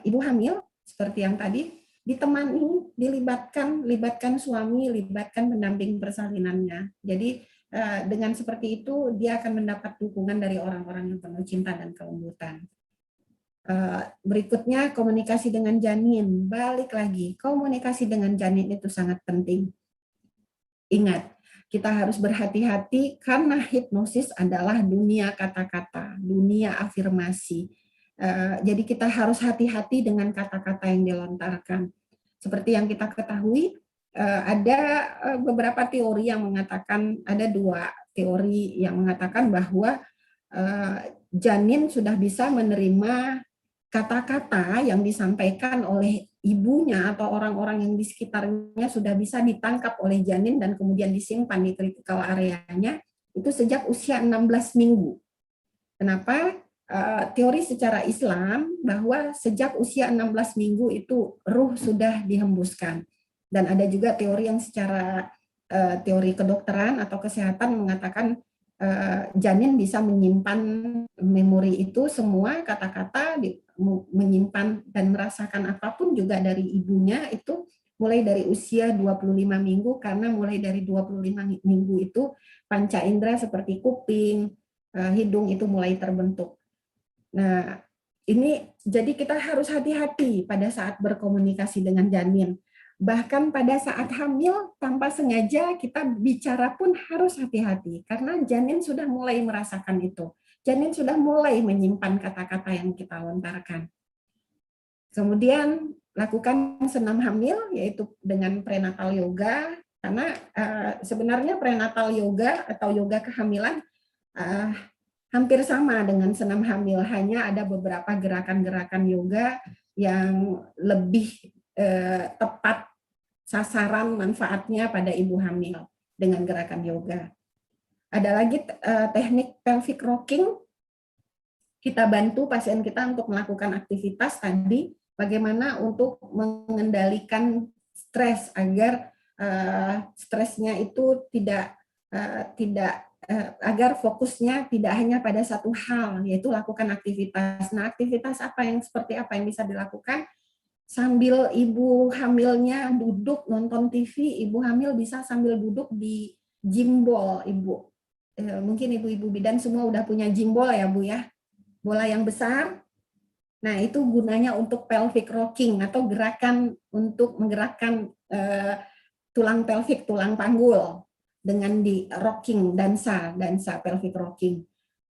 Ibu hamil seperti yang tadi ditemani, libatkan suami, libatkan pendamping persalinannya. Jadi dengan seperti itu dia akan mendapat dukungan dari orang-orang yang penuh cinta dan kelembutan. Berikutnya komunikasi dengan janin. Balik lagi, komunikasi dengan janin itu sangat penting. Ingat, kita harus berhati-hati karena hipnosis adalah dunia kata-kata, dunia afirmasi. Jadi kita harus hati-hati dengan kata-kata yang dilontarkan. Seperti yang kita ketahui, ada beberapa teori yang mengatakan, ada dua teori yang mengatakan bahwa janin sudah bisa menerima kata-kata yang disampaikan oleh ibunya atau orang-orang yang di sekitarnya sudah bisa ditangkap oleh janin dan kemudian disimpan di critical area-nya itu sejak usia 16 minggu. Kenapa? Teori secara Islam bahwa sejak usia 16 minggu itu ruh sudah dihembuskan. Dan ada juga teori yang secara teori kedokteran atau kesehatan mengatakan janin bisa menyimpan memori itu semua kata-kata, menyimpan dan merasakan apapun juga dari ibunya itu mulai dari usia 25 minggu, karena mulai dari 25 minggu itu panca indera seperti kuping, hidung itu mulai terbentuk. Nah, ini jadi kita harus hati-hati pada saat berkomunikasi dengan janin. Bahkan pada saat hamil, tanpa sengaja kita bicara pun harus hati-hati, karena janin sudah mulai merasakan itu. Janin sudah mulai menyimpan kata-kata yang kita lontarkan. Kemudian lakukan senam hamil, yaitu dengan prenatal yoga, karena sebenarnya prenatal yoga atau yoga kehamilan hampir sama dengan senam hamil, hanya ada beberapa gerakan-gerakan yoga yang lebih tepat sasaran manfaatnya pada ibu hamil dengan gerakan yoga. Ada lagi teknik pelvic rocking. Kita bantu pasien kita untuk melakukan aktivitas tadi, bagaimana untuk mengendalikan stres agar stresnya itu tidak agar fokusnya tidak hanya pada satu hal, yaitu lakukan aktivitas. Nah, aktivitas apa yang seperti apa yang bisa dilakukan? Sambil ibu hamilnya duduk nonton TV, ibu hamil bisa sambil duduk di gimbal, ibu. Mungkin ibu-ibu bidan semua udah punya gimbal ya, Bu ya. Bola yang besar. Nah, itu gunanya untuk pelvic rocking atau gerakan untuk menggerakkan tulang pelvic, tulang panggul dengan di rocking, dansa pelvic rocking.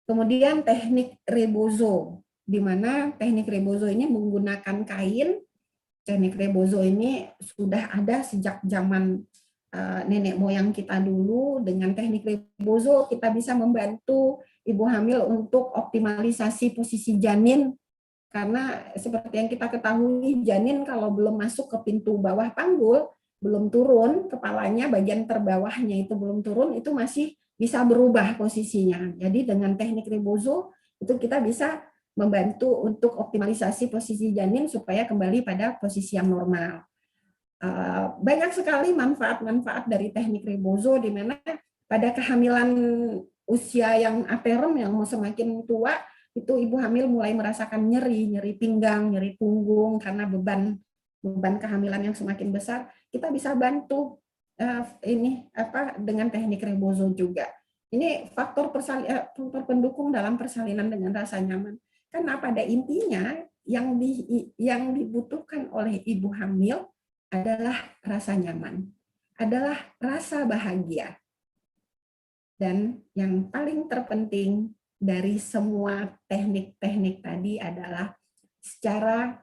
Kemudian teknik rebozo, di mana teknik rebozo ini menggunakan kain. Teknik rebozo ini sudah ada sejak zaman nenek moyang kita dulu. Dengan teknik rebozo kita bisa membantu ibu hamil untuk optimalisasi posisi janin, karena seperti yang kita ketahui janin kalau belum masuk ke pintu bawah panggul, belum turun kepalanya, bagian terbawahnya itu belum turun, itu masih bisa berubah posisinya. Jadi dengan teknik rebozo itu kita bisa membantu untuk optimalisasi posisi janin supaya kembali pada posisi yang normal. Banyak sekali manfaat-manfaat dari teknik rebozo, di mana pada kehamilan usia yang aterem, yang mau semakin tua, itu ibu hamil mulai merasakan nyeri pinggang, nyeri punggung karena beban kehamilan yang semakin besar. Kita bisa bantu dengan teknik rebozo juga. Ini faktor pendukung dalam persalinan dengan rasa nyaman. Karena pada intinya yang dibutuhkan oleh ibu hamil adalah rasa nyaman, adalah rasa bahagia. Dan yang paling terpenting dari semua teknik-teknik tadi adalah secara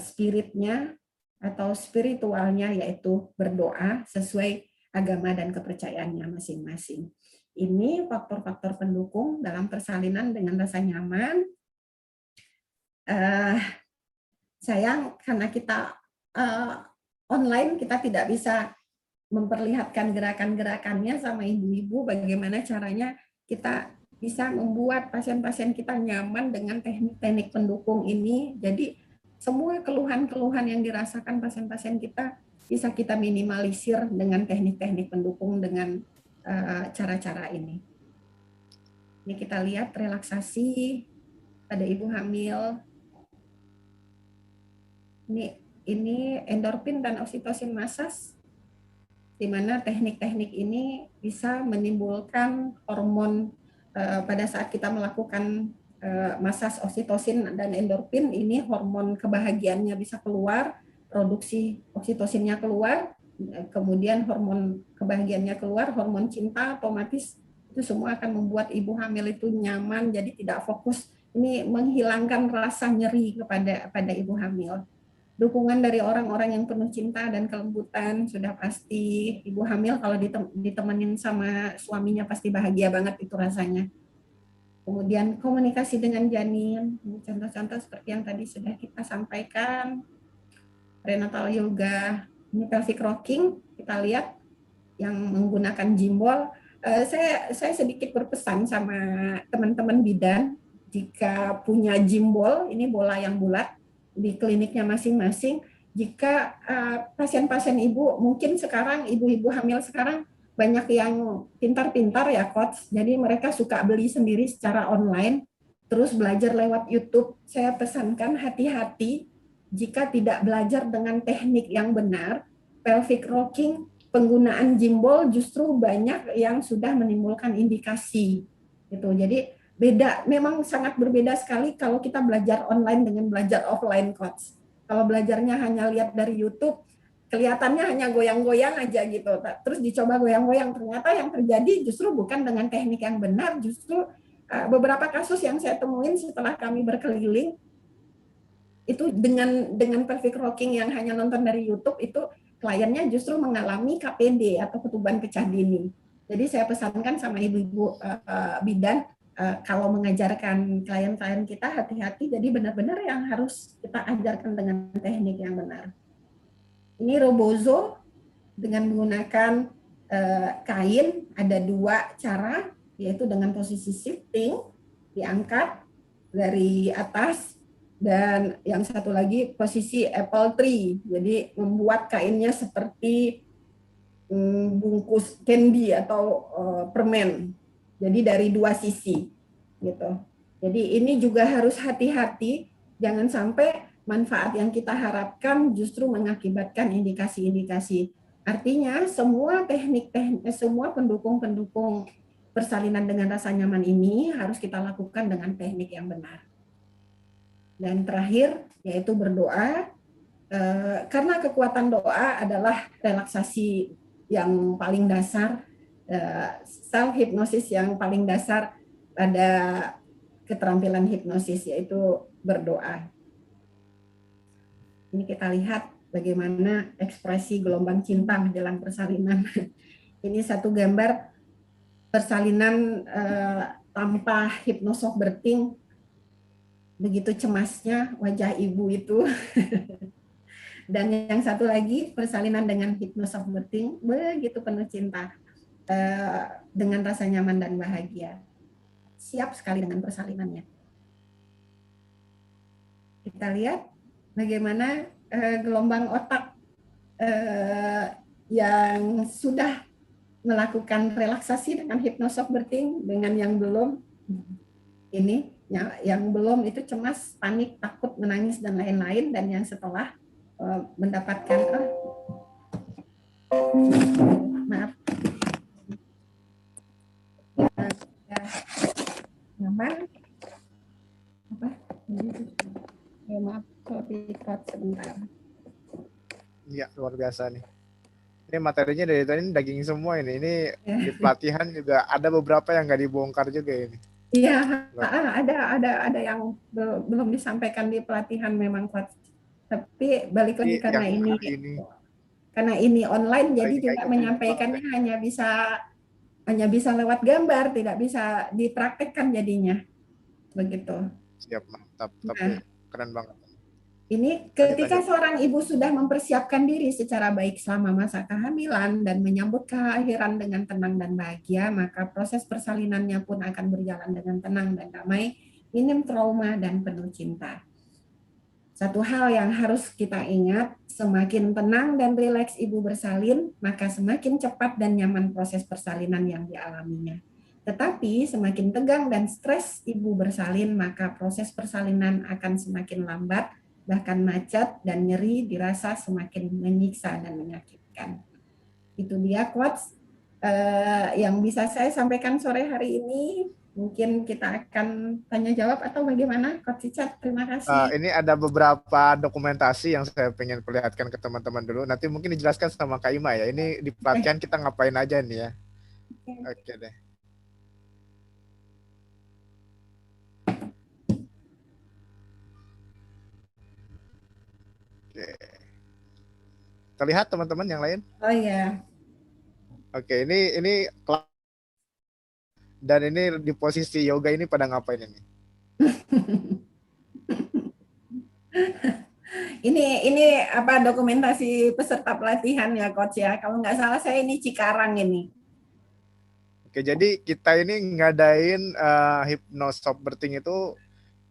spiritnya atau spiritualnya, yaitu berdoa sesuai agama dan kepercayaannya masing-masing. Ini faktor-faktor pendukung dalam persalinan dengan rasa nyaman. Sayang karena kita online, kita tidak bisa memperlihatkan gerakan-gerakannya sama ibu-ibu, bagaimana caranya kita bisa membuat pasien-pasien kita nyaman dengan teknik-teknik pendukung ini. Jadi semua keluhan-keluhan yang dirasakan pasien-pasien kita bisa kita minimalisir dengan teknik-teknik pendukung dengan cara-cara ini. Ini kita lihat relaksasi pada ibu hamil. Ini endorfin dan oksitosin massage, di mana teknik-teknik ini bisa menimbulkan hormon pada saat kita melakukan massage oksitosin dan endorfin, ini hormon kebahagiaannya bisa keluar, produksi oksitosinnya keluar, kemudian hormon kebahagiaannya keluar, hormon cinta otomatis itu semua akan membuat ibu hamil itu nyaman, jadi tidak fokus. Ini menghilangkan rasa nyeri pada ibu hamil. Dukungan dari orang-orang yang penuh cinta dan kelembutan sudah pasti. Ibu hamil kalau ditemenin sama suaminya pasti bahagia banget itu rasanya. Kemudian komunikasi dengan janin, contoh-contoh seperti yang tadi sudah kita sampaikan. Prenatal yoga, ini pelvic rocking, kita lihat yang menggunakan jimbol. Saya sedikit berpesan sama teman-teman bidan, jika punya jimbol, ini bola yang bulat, di kliniknya masing-masing, jika pasien-pasien ibu, mungkin sekarang ibu-ibu hamil sekarang banyak yang pintar-pintar ya coach, jadi mereka suka beli sendiri secara online, terus belajar lewat YouTube. Saya pesankan hati-hati jika tidak belajar dengan teknik yang benar, pelvic rocking, penggunaan jimbol justru banyak yang sudah menimbulkan indikasi gitu. Jadi beda, memang sangat berbeda sekali kalau kita belajar online dengan belajar offline coach. Kalau belajarnya hanya lihat dari YouTube, kelihatannya hanya goyang-goyang aja gitu. Terus dicoba goyang-goyang, ternyata yang terjadi justru bukan dengan teknik yang benar, justru beberapa kasus yang saya temuin setelah kami berkeliling itu dengan pelvic rocking yang hanya nonton dari YouTube, itu kliennya justru mengalami KPD atau ketuban pecah dini. Jadi saya pesankan sama ibu-ibu bidan, kalau mengajarkan klien-klien kita hati-hati, jadi benar-benar yang harus kita ajarkan dengan teknik yang benar. Ini rebozo dengan menggunakan kain, ada dua cara, yaitu dengan posisi shifting, diangkat dari atas, dan yang satu lagi posisi apple tree, jadi membuat kainnya seperti bungkus candy atau permen. Jadi dari dua sisi gitu. Jadi ini juga harus hati-hati, jangan sampai manfaat yang kita harapkan justru mengakibatkan indikasi-indikasi. Artinya semua semua pendukung-pendukung persalinan dengan rasa nyaman ini harus kita lakukan dengan teknik yang benar. Dan terakhir yaitu berdoa, karena kekuatan doa adalah relaksasi yang paling dasar, self hipnosis yang paling dasar pada keterampilan hipnosis, yaitu berdoa. Ini kita lihat bagaimana ekspresi gelombang cinta menjelang persalinan. Ini satu gambar persalinan tanpa hypnosoft birthing, begitu cemasnya wajah ibu itu. Dan yang satu lagi persalinan dengan hypnosoft birthing, begitu penuh cinta, dengan rasa nyaman dan bahagia. Siap sekali dengan persalinannya. Kita lihat bagaimana gelombang otak yang sudah melakukan relaksasi dengan hypnosoft birthing dengan yang belum. Ini yang belum itu cemas, panik, takut, menangis dan lain-lain, dan yang setelah mendapatkan maaf maaf record sebentar. Iya, luar biasa nih. Ini materinya dari tadi daging semua ini. Ini di pelatihan juga ada beberapa yang nggak dibongkar juga ini. Iya, ada yang belum disampaikan di pelatihan memang, Coach. Tapi balik lagi karena ini online, jadi juga menyampaikannya hanya bisa lewat gambar, tidak bisa dipraktekkan jadinya. Begitu. Siap, mantap. Tapi keren banget. Ini ketika seorang ibu sudah mempersiapkan diri secara baik selama masa kehamilan dan menyambut kelahiran dengan tenang dan bahagia, maka proses persalinannya pun akan berjalan dengan tenang dan damai, minim trauma dan penuh cinta. Satu hal yang harus kita ingat, semakin tenang dan rileks ibu bersalin, maka semakin cepat dan nyaman proses persalinan yang dialaminya. Tetapi semakin tegang dan stres ibu bersalin, maka proses persalinan akan semakin lambat, bahkan macet dan nyeri dirasa semakin menyiksa dan menyakitkan. Itu dia quotes yang bisa saya sampaikan sore hari ini. Mungkin kita akan tanya jawab atau bagaimana, Coach Richard? Terima kasih. Ini ada beberapa dokumentasi yang saya pengen perlihatkan ke teman-teman dulu. Nanti mungkin dijelaskan sama Kak Ima ya. Ini di pelatihan kita ngapain aja nih ya. Oke deh. Oke. Terlihat teman-teman yang lain? Oh iya. Oke, ini dan ini di posisi yoga ini pada ngapain ini? ini apa dokumentasi peserta pelatihan ya, Coach ya. Kalau nggak salah saya ini Cikarang ini. Oke, jadi kita ini ngadain hypnosoft birthing itu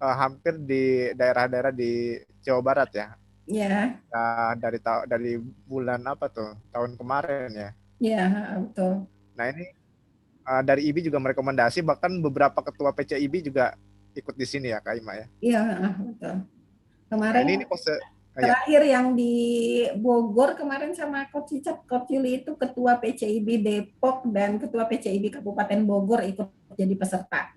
hampir di daerah-daerah di Jawa Barat ya. Ya. Dari bulan apa tuh? Tahun kemarin ya. Iya, betul. Nah ini dari IBI juga merekomendasi, bahkan beberapa ketua PCIB juga ikut di sini ya, Kak Ima ya. Iya, betul. Kemarin ini terakhir yang di Bogor kemarin sama Coach Richard, Coach Yuli itu ketua PCIB Depok dan ketua PCIB Kabupaten Bogor ikut jadi peserta.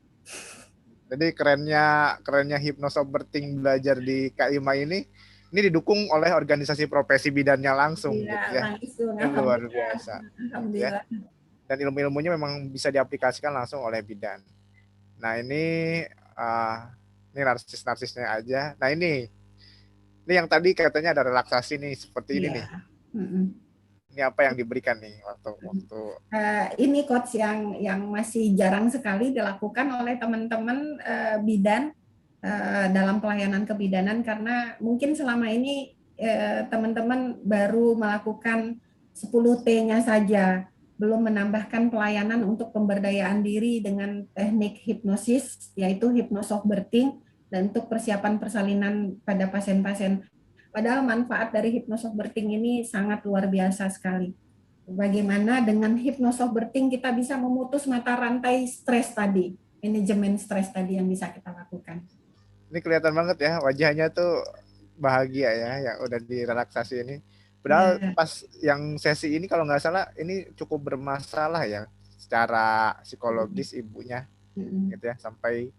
Jadi kerennya hypnosoft birthing belajar di Kak Ima ini didukung oleh organisasi profesi bidannya langsung, iya, gitu ya. Langsung, luar biasa. Alhamdulillah. Ya. Dan ilmu-ilmunya memang bisa diaplikasikan langsung oleh bidan. Nah ini narsis-narsisnya aja. Nah ini yang tadi katanya ada relaksasi nih seperti ini nih. Ini apa yang diberikan nih waktu ini Coach yang masih jarang sekali dilakukan oleh teman-teman bidan dalam pelayanan kebidanan, karena mungkin selama ini teman-teman baru melakukan 10T-nya saja, belum menambahkan pelayanan untuk pemberdayaan diri dengan teknik hipnosis, yaitu hypnosoft birthing, dan untuk persiapan persalinan pada pasien-pasien. Padahal manfaat dari hypnosoft birthing ini sangat luar biasa sekali. Bagaimana dengan hypnosoft birthing kita bisa memutus mata rantai stres tadi, manajemen stres tadi yang bisa kita lakukan. Ini kelihatan banget ya wajahnya tuh bahagia ya, yang udah direlaksasi ini. Padahal pas yang sesi ini kalau nggak salah ini cukup bermasalah ya secara psikologis ibunya, gitu ya, sampai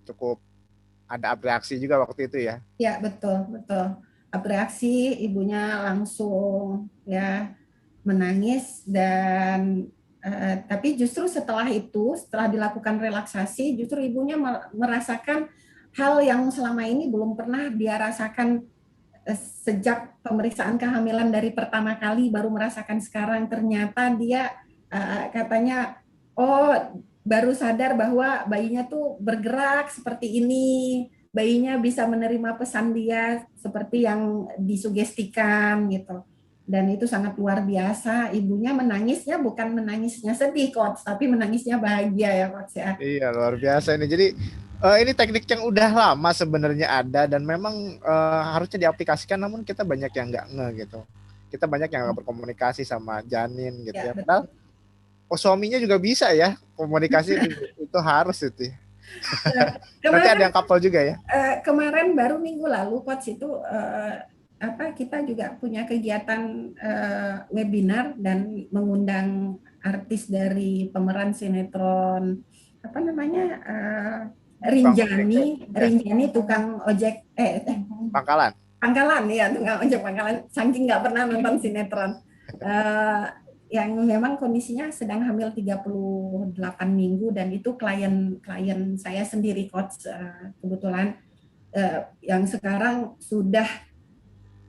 cukup ada reaksi juga waktu itu ya. Ya, betul. Reaksi ibunya langsung ya menangis, dan tapi justru setelah dilakukan relaksasi, justru ibunya merasakan hal yang selama ini belum pernah dia rasakan sejak pemeriksaan kehamilan dari pertama kali baru merasakan sekarang, ternyata dia katanya, oh baru sadar bahwa bayinya tuh bergerak seperti ini, bayinya bisa menerima pesan dia seperti yang disugestikan gitu. Dan itu sangat luar biasa. Ibunya menangisnya bukan menangisnya sedih, Coach, tapi menangisnya bahagia ya, Coach ya. Iya, luar biasa ini. Jadi ini teknik yang udah lama sebenarnya ada dan memang harusnya diaplikasikan, namun kita banyak yang nggak ngeh gitu. Kita banyak yang nggak berkomunikasi sama janin gitu Ya, ya. Padahal suaminya juga bisa ya komunikasi itu harus itu. Nanti ada Kemarin yang couple juga ya. kemarin baru minggu lalu, Coach, itu kita juga punya kegiatan webinar dan mengundang artis dari pemeran sinetron apa namanya Rinjani tukang ojek Pangkalan. pangkalan ya, tukang ojek pangkalan, saking nggak pernah nonton sinetron. Yang memang kondisinya sedang hamil 38 minggu dan itu klien saya sendiri, Coach, kebetulan yang sekarang sudah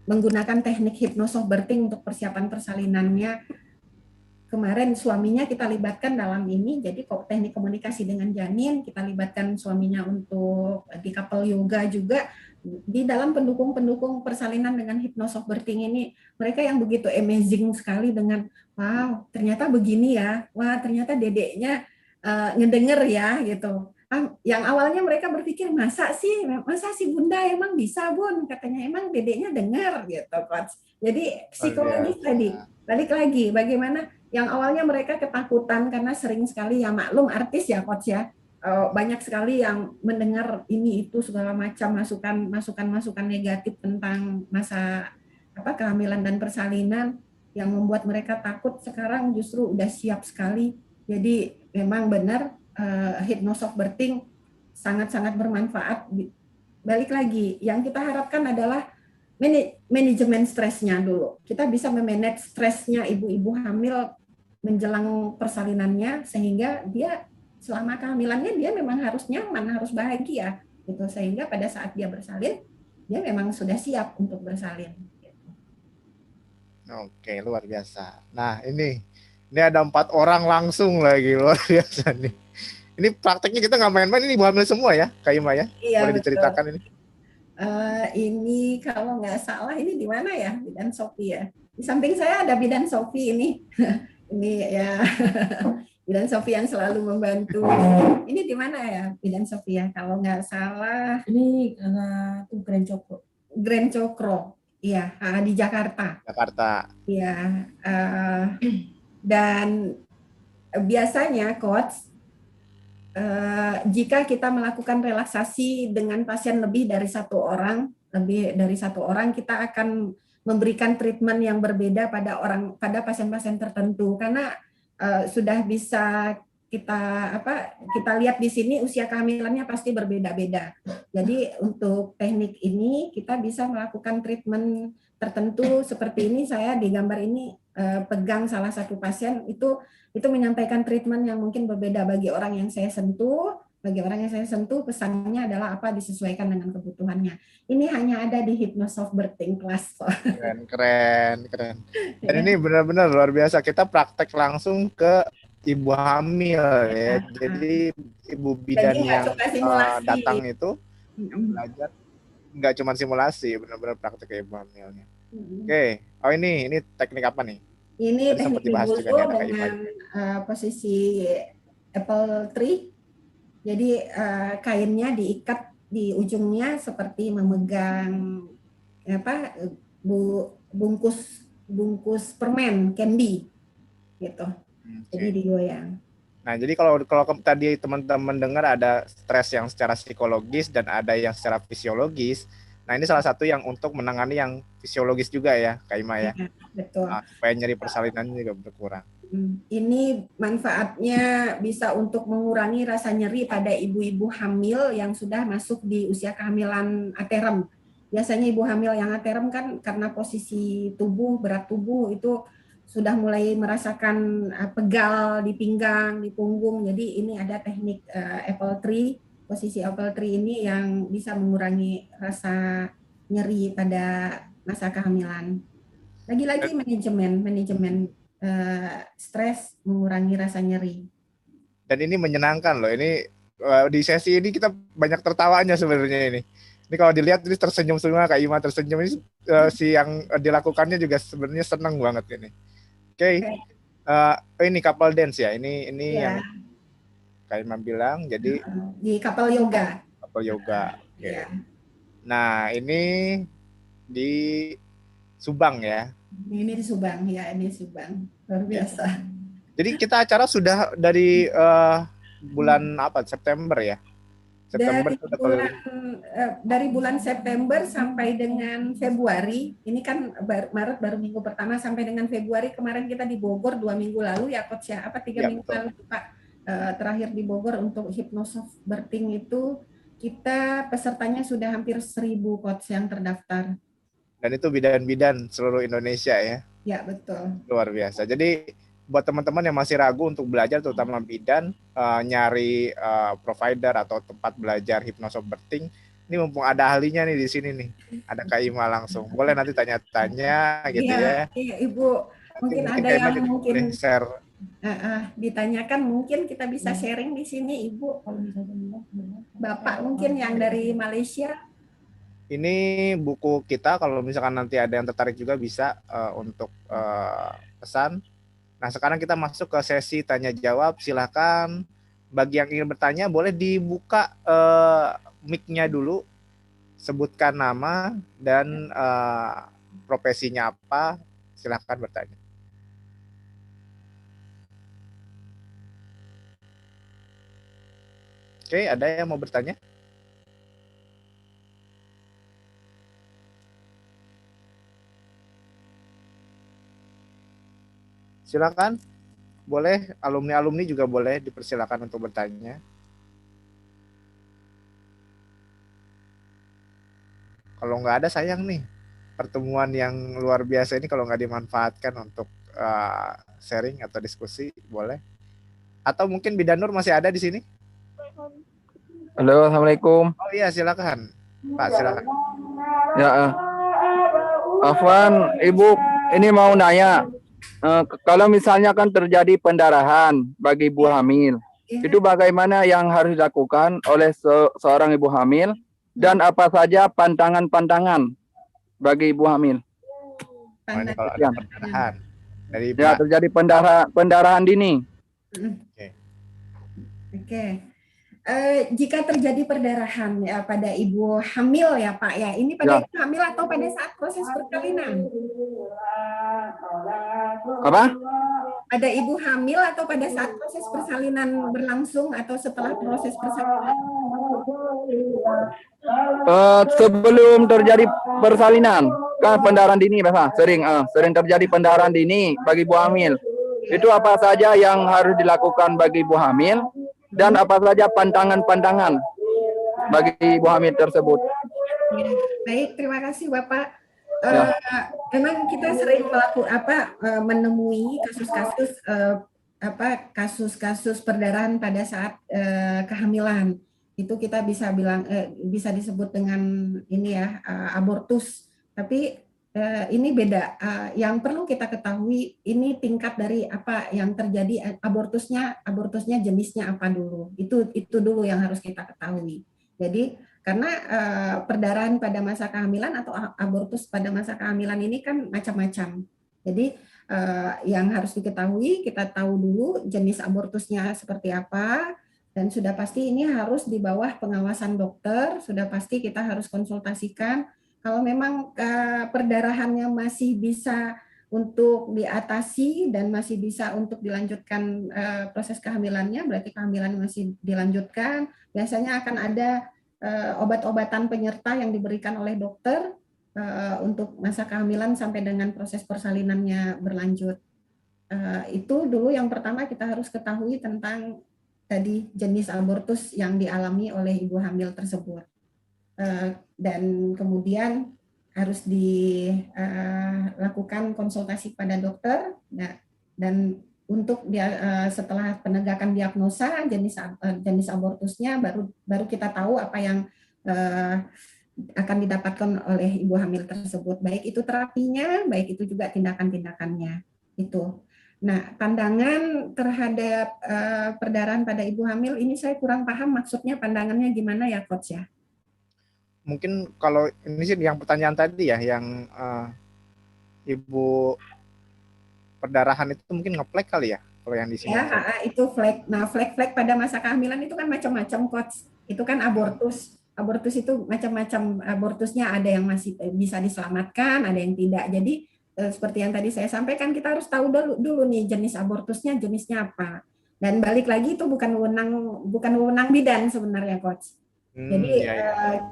menggunakan teknik hypnosoft birthing untuk persiapan persalinannya. Kemarin suaminya kita libatkan dalam ini, jadi teknik komunikasi dengan janin, kita libatkan suaminya untuk di couple yoga juga. Di dalam pendukung persalinan dengan hypnosoft birthing ini, mereka yang begitu amazing sekali dengan, wow, ternyata begini ya, wah ternyata dedeknya ngedenger ya, gitu. Yang awalnya mereka berpikir, masa sih Bunda emang bisa Bun, katanya emang dedeknya dengar gitu, Coach. Jadi psikologis tadi, balik lagi, bagaimana yang awalnya mereka ketakutan karena sering sekali ya maklum artis ya, Coach ya, banyak sekali yang mendengar ini itu segala macam masukan negatif tentang masa kehamilan dan persalinan yang membuat mereka takut. Sekarang justru udah siap sekali. Jadi memang benar hypnosoft birthing sangat-sangat bermanfaat. Balik lagi, yang kita harapkan adalah manajemen stresnya dulu. Kita bisa memanage stresnya ibu-ibu hamil menjelang persalinannya sehingga dia selama kehamilannya dia memang harus nyaman, harus bahagia gitu, sehingga pada saat dia bersalin dia memang sudah siap untuk bersalin. Oke, luar biasa. Nah, ini ada 4 orang langsung lagi, luar biasa nih. Ini prakteknya kita nggak main-main, ini ibu hamil semua ya, Kak Ima ya? Iya, boleh diceritakan ini? Ini kalau nggak salah ini di mana ya, Bidan Sofi ya. Di samping saya ada Bidan Sofi ini. Ini ya Bidan Sofi yang selalu membantu. Ini di mana ya Bidan Sofi ya? Kalau nggak salah ini tuh Grand Cokro. Iya, di Jakarta. Iya. Dan biasanya, Coach, jika kita melakukan relaksasi dengan pasien lebih dari satu orang, kita akan memberikan treatment yang berbeda pada pasien-pasien tertentu karena sudah bisa kita lihat di sini usia kehamilannya pasti berbeda-beda. Jadi untuk teknik ini kita bisa melakukan treatment tertentu seperti ini. Saya di gambar ini pegang salah satu pasien itu menyampaikan treatment yang mungkin berbeda bagi orang yang saya sentuh. Bagi orang yang saya sentuh, pesannya adalah apa disesuaikan dengan kebutuhannya. Ini hanya ada di Hypnosoft Birthing Class. Keren. Dan ini benar-benar luar biasa. Kita praktek langsung ke ibu hamil ya. Jadi ibu bidan yang datang itu belajar nggak cuma simulasi, benar-benar praktek ke ibu hamilnya. Oke. Oh ini teknik apa nih? Ini teknik ibu dengan posisi apple tree. Jadi kainnya diikat di ujungnya seperti memegang bungkus permen candy gitu. Jadi digoyang. Nah, jadi kalau tadi teman-teman dengar ada stres yang secara psikologis dan ada yang secara fisiologis. Nah, ini salah satu yang untuk menangani yang fisiologis juga ya, Kak Ima ya. Betul. Supaya nyeri persalinannya juga berkurang. Ini manfaatnya bisa untuk mengurangi rasa nyeri pada ibu-ibu hamil yang sudah masuk di usia kehamilan aterem. Biasanya ibu hamil yang aterem kan karena posisi berat tubuh itu sudah mulai merasakan pegal di pinggang, di punggung. Jadi ini ada teknik apple tree, posisi apple tree ini yang bisa mengurangi rasa nyeri pada masa kehamilan. Lagi-lagi manajemen stres mengurangi rasa nyeri. Dan ini menyenangkan loh. Ini di sesi ini kita banyak tertawanya sebenarnya ini. Ini kalau dilihat ini tersenyum semua, Kak Ima tersenyum ini si yang dilakukannya juga sebenarnya senang banget ini. Oke. Ini couple dance ya. Ini Ya, yang Kak Ima bilang. Jadi di couple yoga. couple yoga. Oke. Ya. Nah, ini di Subang ya. Ini di Subang, ya, ini Subang. Luar biasa. Jadi kita acara sudah dari bulan apa? September ya? September Dari bulan September sampai dengan Februari. Ini kan Maret baru minggu pertama, sampai dengan Februari. Kemarin kita di Bogor 2 minggu lalu ya, Coach ya. 3 minggu lalu Pak, terakhir di Bogor untuk Hypnosoft Birthing itu kita pesertanya sudah hampir 1.000 Coach yang terdaftar. Dan itu bidan-bidan seluruh Indonesia ya? Ya, betul. Luar biasa. Jadi buat teman-teman yang masih ragu untuk belajar, terutama bidan, nyari provider atau tempat belajar Hypnosoft Birthing, ini mumpung ada ahlinya nih di sini nih. Ada Kak Ima langsung. Boleh nanti tanya-tanya gitu ya. Iya, Ibu. Mungkin ada yang mungkin share. Ditanyakan, mungkin kita bisa sharing di sini, Ibu. Bapak mungkin yang dari Malaysia. Ini buku kita, kalau misalkan nanti ada yang tertarik juga bisa untuk pesan. Nah, sekarang kita masuk ke sesi tanya jawab. Silahkan bagi yang ingin bertanya boleh dibuka mic-nya dulu, sebutkan nama dan profesinya apa. Silahkan bertanya. Oke, ada yang mau bertanya? Silakan, boleh, alumni-alumni juga boleh dipersilakan untuk bertanya. Kalau nggak ada sayang nih, pertemuan yang luar biasa ini kalau nggak dimanfaatkan untuk sharing atau diskusi, boleh. Atau mungkin Bidanur masih ada di sini? Halo, Assalamualaikum. Oh iya, silakan. Pak, silakan. Ya, Afwan, Ibu, ini mau nanya. Kalau misalnya kan terjadi pendarahan bagi ibu hamil, itu bagaimana yang harus dilakukan oleh seorang ibu hamil dan apa saja pantangan-pantangan bagi ibu hamil? Kalau ada pendarahan dari ya, terjadi pendarahan dini. Oke. Jika terjadi perdarahan ya pada ibu hamil ya Pak ya, ini pada ibu hamil atau pada saat proses persalinan? Apa? Pada ibu hamil atau pada saat proses persalinan berlangsung atau setelah proses persalinan? Sebelum terjadi persalinan, kan pendarahan dini biasa sering terjadi pendarahan dini bagi ibu hamil. Itu apa saja yang harus dilakukan bagi ibu hamil? Dan apa saja pantangan-pantangan bagi ibu hamil tersebut? Baik, terima kasih Bapak. Memang kita sering menemui kasus-kasus perdarahan pada saat kehamilan. Itu kita bisa bilang bisa disebut dengan ini ya, abortus. Tapi ini beda. Yang perlu kita ketahui ini tingkat dari apa yang terjadi, abortusnya jenisnya apa dulu. Itu dulu yang harus kita ketahui. Jadi karena perdarahan pada masa kehamilan atau abortus pada masa kehamilan ini kan macam-macam. Jadi yang harus diketahui, kita tahu dulu jenis abortusnya seperti apa, dan sudah pasti ini harus di bawah pengawasan dokter. Sudah pasti kita harus konsultasikan. Kalau memang perdarahannya masih bisa untuk diatasi dan masih bisa untuk dilanjutkan proses kehamilannya, berarti kehamilan masih dilanjutkan. Biasanya akan ada obat-obatan penyerta yang diberikan oleh dokter untuk masa kehamilan sampai dengan proses persalinannya berlanjut. Itu dulu yang pertama kita harus ketahui tentang tadi jenis abortus yang dialami oleh ibu hamil tersebut. Dan kemudian harus dilakukan konsultasi pada dokter, dan untuk setelah penegakan diagnosa jenis abortusnya baru kita tahu apa yang akan didapatkan oleh ibu hamil tersebut, baik itu terapinya, baik itu juga tindakan-tindakannya. Itu. Nah, pandangan terhadap perdarahan pada ibu hamil ini saya kurang paham maksudnya, pandangannya gimana ya, Coach ya? Mungkin kalau ini sih yang pertanyaan tadi ya, yang ibu perdarahan itu mungkin ngeplek kali ya, kalau yang di sini. Ya, itu flek. Nah, flek-flek pada masa kehamilan itu kan macam-macam, Coach. Itu kan abortus. Abortus itu macam-macam. Abortusnya ada yang masih bisa diselamatkan, ada yang tidak. Jadi seperti yang tadi saya sampaikan, kita harus tahu dulu nih jenis abortusnya, jenisnya apa. Dan balik lagi itu bukan wewenang bidan sebenarnya, Coach. Jadi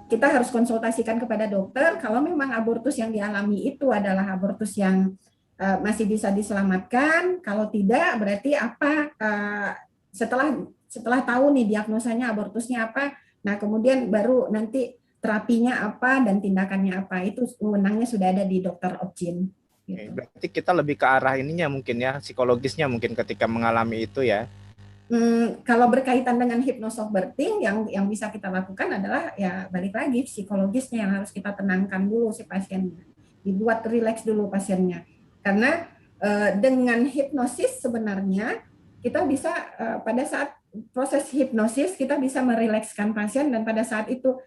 kita harus konsultasikan kepada dokter kalau memang abortus yang dialami itu adalah abortus yang masih bisa diselamatkan. Kalau tidak, berarti apa? Setelah tahu nih diagnosanya abortusnya apa, nah kemudian baru nanti terapinya apa dan tindakannya apa, itu wewenangnya sudah ada di dokter obgyn. Gitu. Berarti kita lebih ke arah ininya mungkin ya, psikologisnya mungkin ketika mengalami itu ya. Kalau berkaitan dengan hypnosoft birthing, yang bisa kita lakukan adalah ya balik lagi psikologisnya yang harus kita tenangkan dulu si pasiennya, dibuat rileks dulu pasiennya. Karena dengan hipnosis sebenarnya kita bisa pada saat proses hipnosis kita bisa merilekskan pasien, dan pada saat itu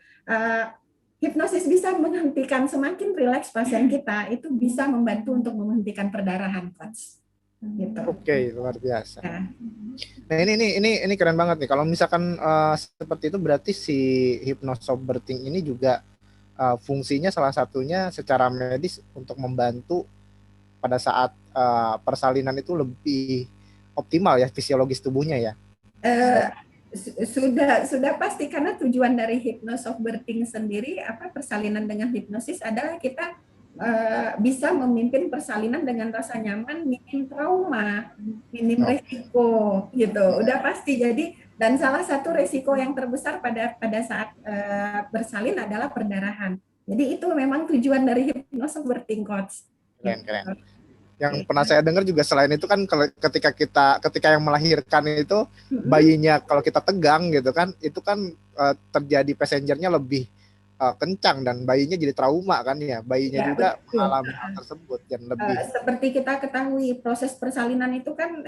hipnosis bisa menghentikan, semakin rileks pasien kita itu bisa membantu untuk menghentikan perdarahan, Coach. Gitu. Oke, luar biasa. Nah ini keren banget nih. Kalau misalkan seperti itu berarti si hypnosoft birthing ini juga fungsinya salah satunya secara medis untuk membantu pada saat persalinan itu lebih optimal ya fisiologis tubuhnya ya. Sudah pasti, karena tujuan dari hypnosoft birthing sendiri persalinan dengan hipnosis adalah kita bisa memimpin persalinan dengan rasa nyaman, minim trauma, minim resiko gitu. Udah pasti. Jadi dan salah satu resiko yang terbesar pada saat bersalin adalah perdarahan. Jadi itu memang tujuan dari hypnosoft birthing, Coach. Keren. Yang pernah saya dengar juga selain itu kan ketika yang melahirkan itu bayinya kalau kita tegang gitu kan, itu kan terjadi passengernya lebih kencang dan bayinya jadi trauma kan ya, bayinya ya, juga betul. Mengalami hal tersebut dan lebih seperti kita ketahui proses persalinan itu kan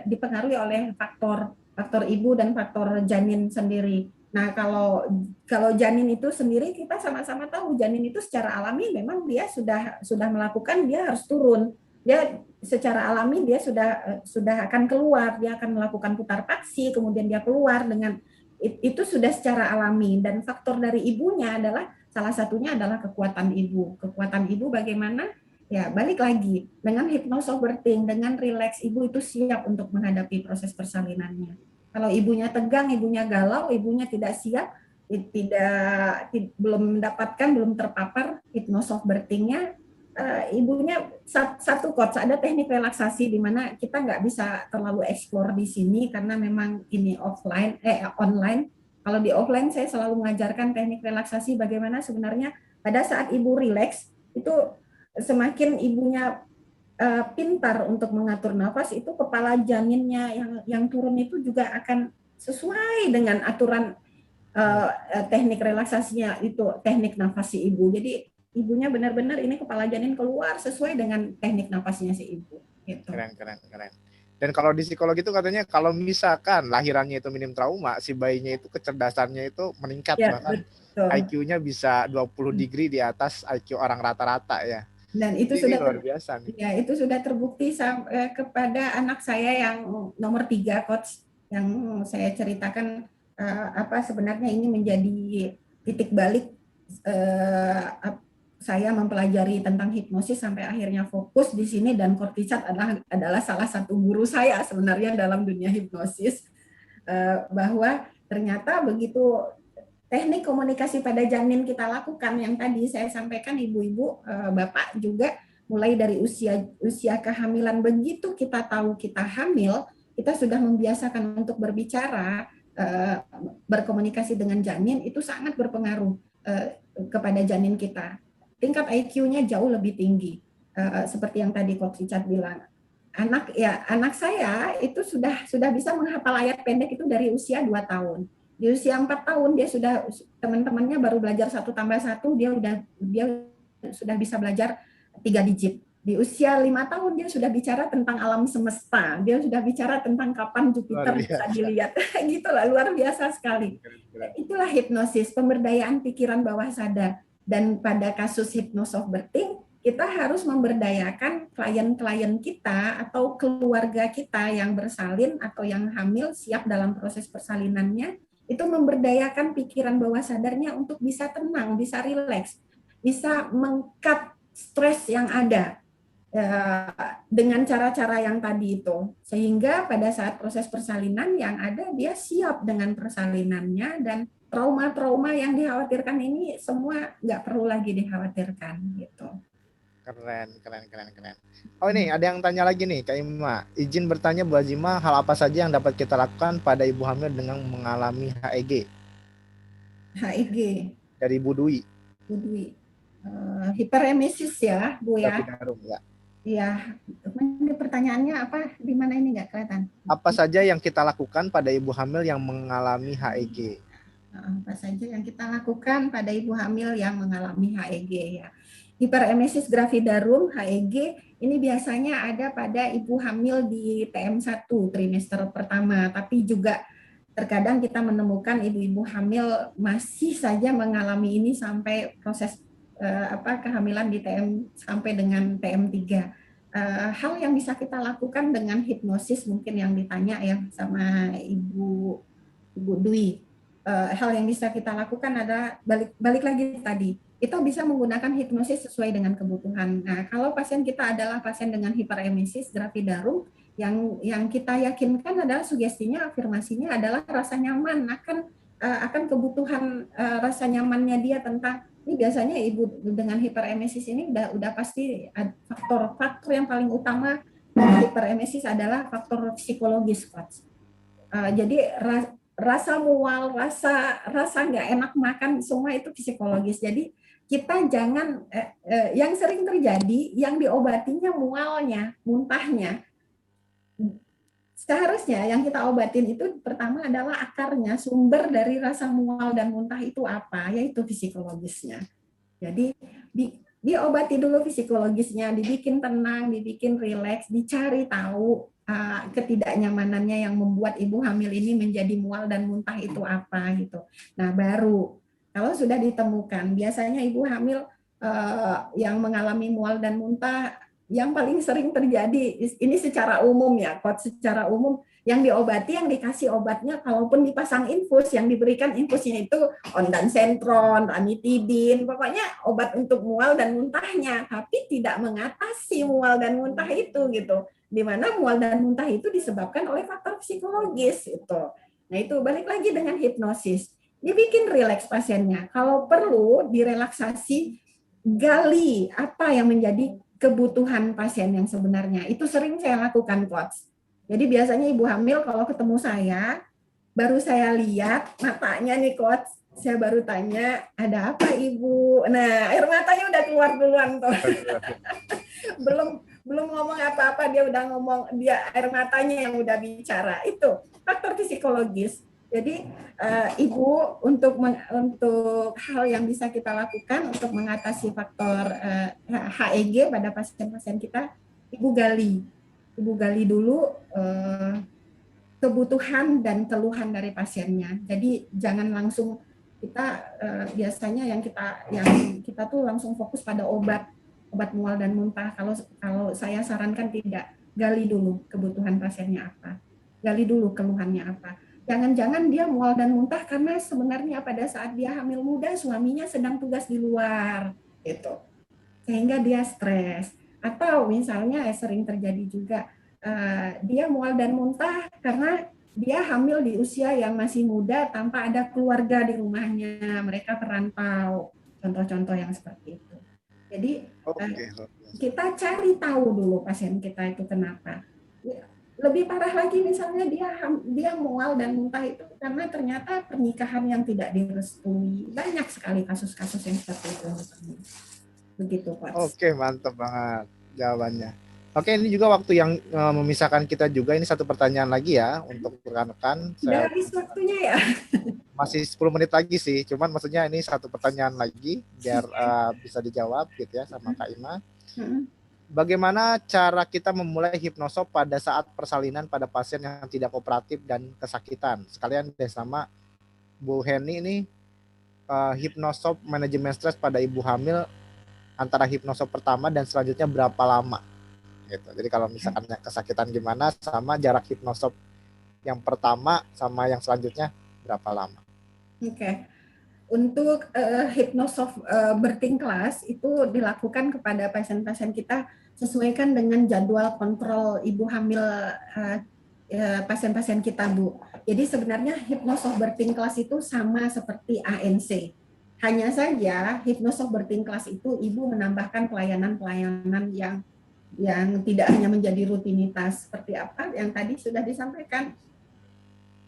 dipengaruhi oleh faktor ibu dan faktor janin sendiri. Nah, kalau janin itu sendiri kita sama-sama tahu janin itu secara alami memang dia sudah melakukan, dia harus turun. Dia secara alami dia sudah akan keluar, dia akan melakukan putar paksi, kemudian dia keluar dengan itu sudah secara alami, dan faktor dari ibunya adalah salah satunya adalah kekuatan ibu. Kekuatan ibu bagaimana? Ya, balik lagi dengan hypnosoft birthing, dengan relax ibu itu siap untuk menghadapi proses persalinannya. Kalau ibunya tegang, ibunya galau, ibunya tidak siap, belum mendapatkan, belum terpapar hypnosoft birthing-nya, ibunya satu, Coach, ada teknik relaksasi di mana kita nggak bisa terlalu eksplor di sini karena memang ini online. Kalau di offline saya selalu mengajarkan teknik relaksasi bagaimana sebenarnya pada saat ibu rileks itu semakin ibunya pintar untuk mengatur nafas, itu kepala janinnya yang turun itu juga akan sesuai dengan aturan teknik relaksasinya, itu teknik nafas si ibu. Jadi ibunya benar-benar ini kepala janin keluar sesuai dengan teknik nafasnya si ibu. Gitu. Keren. Dan kalau di psikologi itu katanya kalau misalkan lahirannya itu minim trauma, si bayinya itu kecerdasannya itu meningkat, ya, bahkan IQ-nya bisa 20 degree di atas IQ orang rata-rata ya. Dan itu sudah luar biasa nih. Ya, itu sudah terbukti kepada anak saya yang nomor 3, Coach, yang saya ceritakan sebenarnya ini menjadi titik balik saya mempelajari tentang hipnosis sampai akhirnya fokus di sini, dan Coach Richard adalah salah satu guru saya sebenarnya dalam dunia hipnosis, bahwa ternyata begitu teknik komunikasi pada janin kita lakukan yang tadi saya sampaikan, ibu-ibu, bapak juga mulai dari usia kehamilan, begitu kita tahu kita hamil, kita sudah membiasakan untuk berbicara, berkomunikasi dengan janin, itu sangat berpengaruh kepada janin kita. Tingkat IQ-nya jauh lebih tinggi, seperti yang tadi Coach Richard bilang. Anak saya itu sudah bisa menghafal ayat pendek itu dari usia 2 tahun. Di usia 4 tahun dia sudah, teman-temannya baru belajar 1+1, dia sudah bisa belajar 3 digit. Di usia 5 tahun dia sudah bicara tentang alam semesta, dia sudah bicara tentang kapan Jupiter bisa dilihat. Gitulah, luar biasa sekali. Itulah hipnosis, pemberdayaan pikiran bawah sadar. Dan pada kasus hypnosoft birthing, kita harus memberdayakan klien-klien kita atau keluarga kita yang bersalin atau yang hamil siap dalam proses persalinannya, itu memberdayakan pikiran bawah sadarnya untuk bisa tenang, bisa rileks, bisa meng-cut stres yang ada dengan cara-cara yang tadi itu, sehingga pada saat proses persalinan yang ada dia siap dengan persalinannya, dan trauma-trauma yang dikhawatirkan ini semua nggak perlu lagi dikhawatirkan gitu. Keren. Oh, ini ada yang tanya lagi nih, Kak Ima. Izin bertanya Bu Azima, hal apa saja yang dapat kita lakukan pada ibu hamil dengan mengalami HEG? HEG Dari Bu Dwi. Hiperemesis ya, Bu ya. Darum, ya. Iya, ini pertanyaannya apa? Di mana ini nggak kelihatan? Apa saja yang kita lakukan pada ibu hamil yang mengalami HEG? Apa saja yang kita lakukan pada ibu hamil yang mengalami HEG ya. Hiperemesis gravidarum HEG ini biasanya ada pada ibu hamil di TM1 trimester pertama, tapi juga terkadang kita menemukan ibu-ibu hamil masih saja mengalami ini sampai proses kehamilan di TM sampai dengan TM3. Hal yang bisa kita lakukan dengan hipnosis mungkin yang ditanya ya sama Ibu Dwi. Hal yang bisa kita lakukan adalah balik lagi tadi, kita bisa menggunakan hipnosis sesuai dengan kebutuhan. Nah, kalau pasien kita adalah pasien dengan hiperemesis gravidarum, yang kita yakinkan adalah sugestinya, afirmasinya adalah rasa nyaman akan kebutuhan rasa nyamannya dia tentang. Ini biasanya ibu dengan hiperemesis ini udah pasti faktor yang paling utama hiperemesis adalah faktor psikologis, Coach. Jadi rasa mual, rasa nggak enak makan, semua itu psikologis. Jadi kita jangan yang sering terjadi yang diobatinya mualnya, muntahnya. Seharusnya yang kita obatin itu pertama adalah akarnya, sumber dari rasa mual dan muntah itu apa, yaitu psikologisnya. Jadi diobati dulu psikologisnya, dibikin tenang, dibikin rileks, dicari tahu ketidaknyamanannya yang membuat ibu hamil ini menjadi mual dan muntah itu apa gitu. Nah, baru kalau sudah ditemukan, biasanya ibu hamil yang mengalami mual dan muntah yang paling sering terjadi ini secara umum ya, Coach, secara umum yang diobati, yang dikasih obatnya, kalaupun dipasang infus, yang diberikan infusnya itu ondansetron, ranitidin, pokoknya obat untuk mual dan muntahnya, tapi tidak mengatasi mual dan muntah itu gitu. Di mana mual dan muntah itu disebabkan oleh faktor psikologis itu. Nah, itu balik lagi dengan hipnosis. Dibikin rileks pasiennya. Kalau perlu direlaksasi, gali apa yang menjadi kebutuhan pasien yang sebenarnya. Itu sering saya lakukan, Coach. Jadi biasanya ibu hamil kalau ketemu saya, baru saya lihat matanya nih, Coach. Saya baru tanya, ada apa Ibu? Nah, air matanya udah keluar duluan tuh. belum ngomong apa-apa, dia udah ngomong, dia air matanya yang udah bicara. Itu faktor psikologis. Jadi ibu untuk hal yang bisa kita lakukan untuk mengatasi faktor HEG pada pasien-pasien kita, ibu gali dulu kebutuhan dan keluhan dari pasiennya. Jadi jangan langsung kita biasanya yang kita tuh langsung fokus pada obat mual dan muntah. Kalau saya sarankan tidak, gali dulu kebutuhan pasiennya apa, gali dulu keluhannya apa. Jangan-jangan dia mual dan muntah karena sebenarnya pada saat dia hamil muda suaminya sedang tugas di luar, gitu, sehingga dia stres. Atau misalnya sering terjadi juga dia mual dan muntah karena dia hamil di usia yang masih muda tanpa ada keluarga di rumahnya, mereka perantau, contoh-contoh yang seperti itu. Jadi kita cari tahu dulu pasien kita itu kenapa. Lebih parah lagi misalnya dia mual dan muntah itu karena ternyata pernikahan yang tidak direstui. Banyak sekali kasus-kasus yang seperti itu. Begitu, Pak. Oke, mantap banget jawabannya. Oke, ini juga waktu yang memisahkan kita juga. Ini satu pertanyaan lagi ya untuk rekan-rekan. Sudah habis waktunya ya. Masih 10 menit lagi sih. Cuman maksudnya ini satu pertanyaan lagi biar bisa dijawab gitu ya sama Kak Ima. Bagaimana cara kita memulai hipnosop pada saat persalinan pada pasien yang tidak kooperatif dan kesakitan? Sekalian deh sama Bu Heni ini hipnosop manajemen stres pada ibu hamil antara hipnosop pertama dan selanjutnya berapa lama? Gitu. Jadi kalau misalkan yang kesakitan gimana sama jarak hipnosop yang pertama sama yang selanjutnya berapa lama? Oke. Untuk hipnosop birthing class itu dilakukan kepada pasien-pasien kita sesuaikan dengan jadwal kontrol ibu hamil pasien-pasien kita, Bu. Jadi sebenarnya hipnosop birthing class itu sama seperti ANC. Hanya saja hipnosop birthing class itu ibu menambahkan pelayanan-pelayanan yang tidak hanya menjadi rutinitas seperti apa yang tadi sudah disampaikan.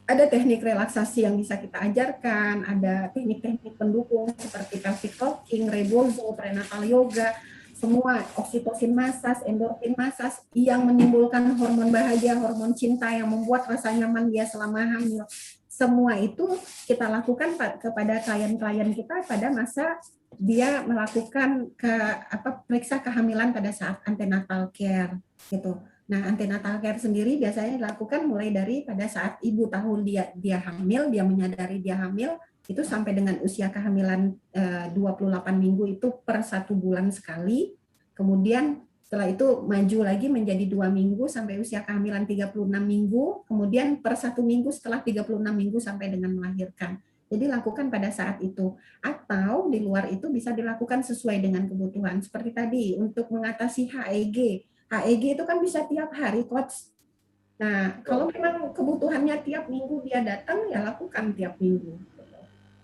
Ada teknik relaksasi yang bisa kita ajarkan, ada teknik-teknik pendukung seperti pelvic rocking, rebozo, prenatal yoga, semua oksitosin massage, endorfin massage yang menimbulkan hormon bahagia, hormon cinta yang membuat rasa nyaman dia selama hamil. Semua itu kita lakukan kepada klien-klien kita pada masa dia melakukan periksa kehamilan pada saat antenatal care gitu. Nah, antenatal care sendiri biasanya dilakukan mulai dari pada saat ibu tahu dia hamil, dia menyadari dia hamil, itu sampai dengan usia kehamilan 28 minggu itu per 1 bulan sekali. Kemudian setelah itu maju lagi menjadi 2 minggu sampai usia kehamilan 36 minggu, kemudian per 1 minggu setelah 36 minggu sampai dengan melahirkan. Jadi lakukan pada saat itu. Atau di luar itu bisa dilakukan sesuai dengan kebutuhan. Seperti tadi, untuk mengatasi HEG. HEG itu kan bisa tiap hari, Coach. Nah, kalau memang kebutuhannya tiap minggu dia datang, ya lakukan tiap minggu.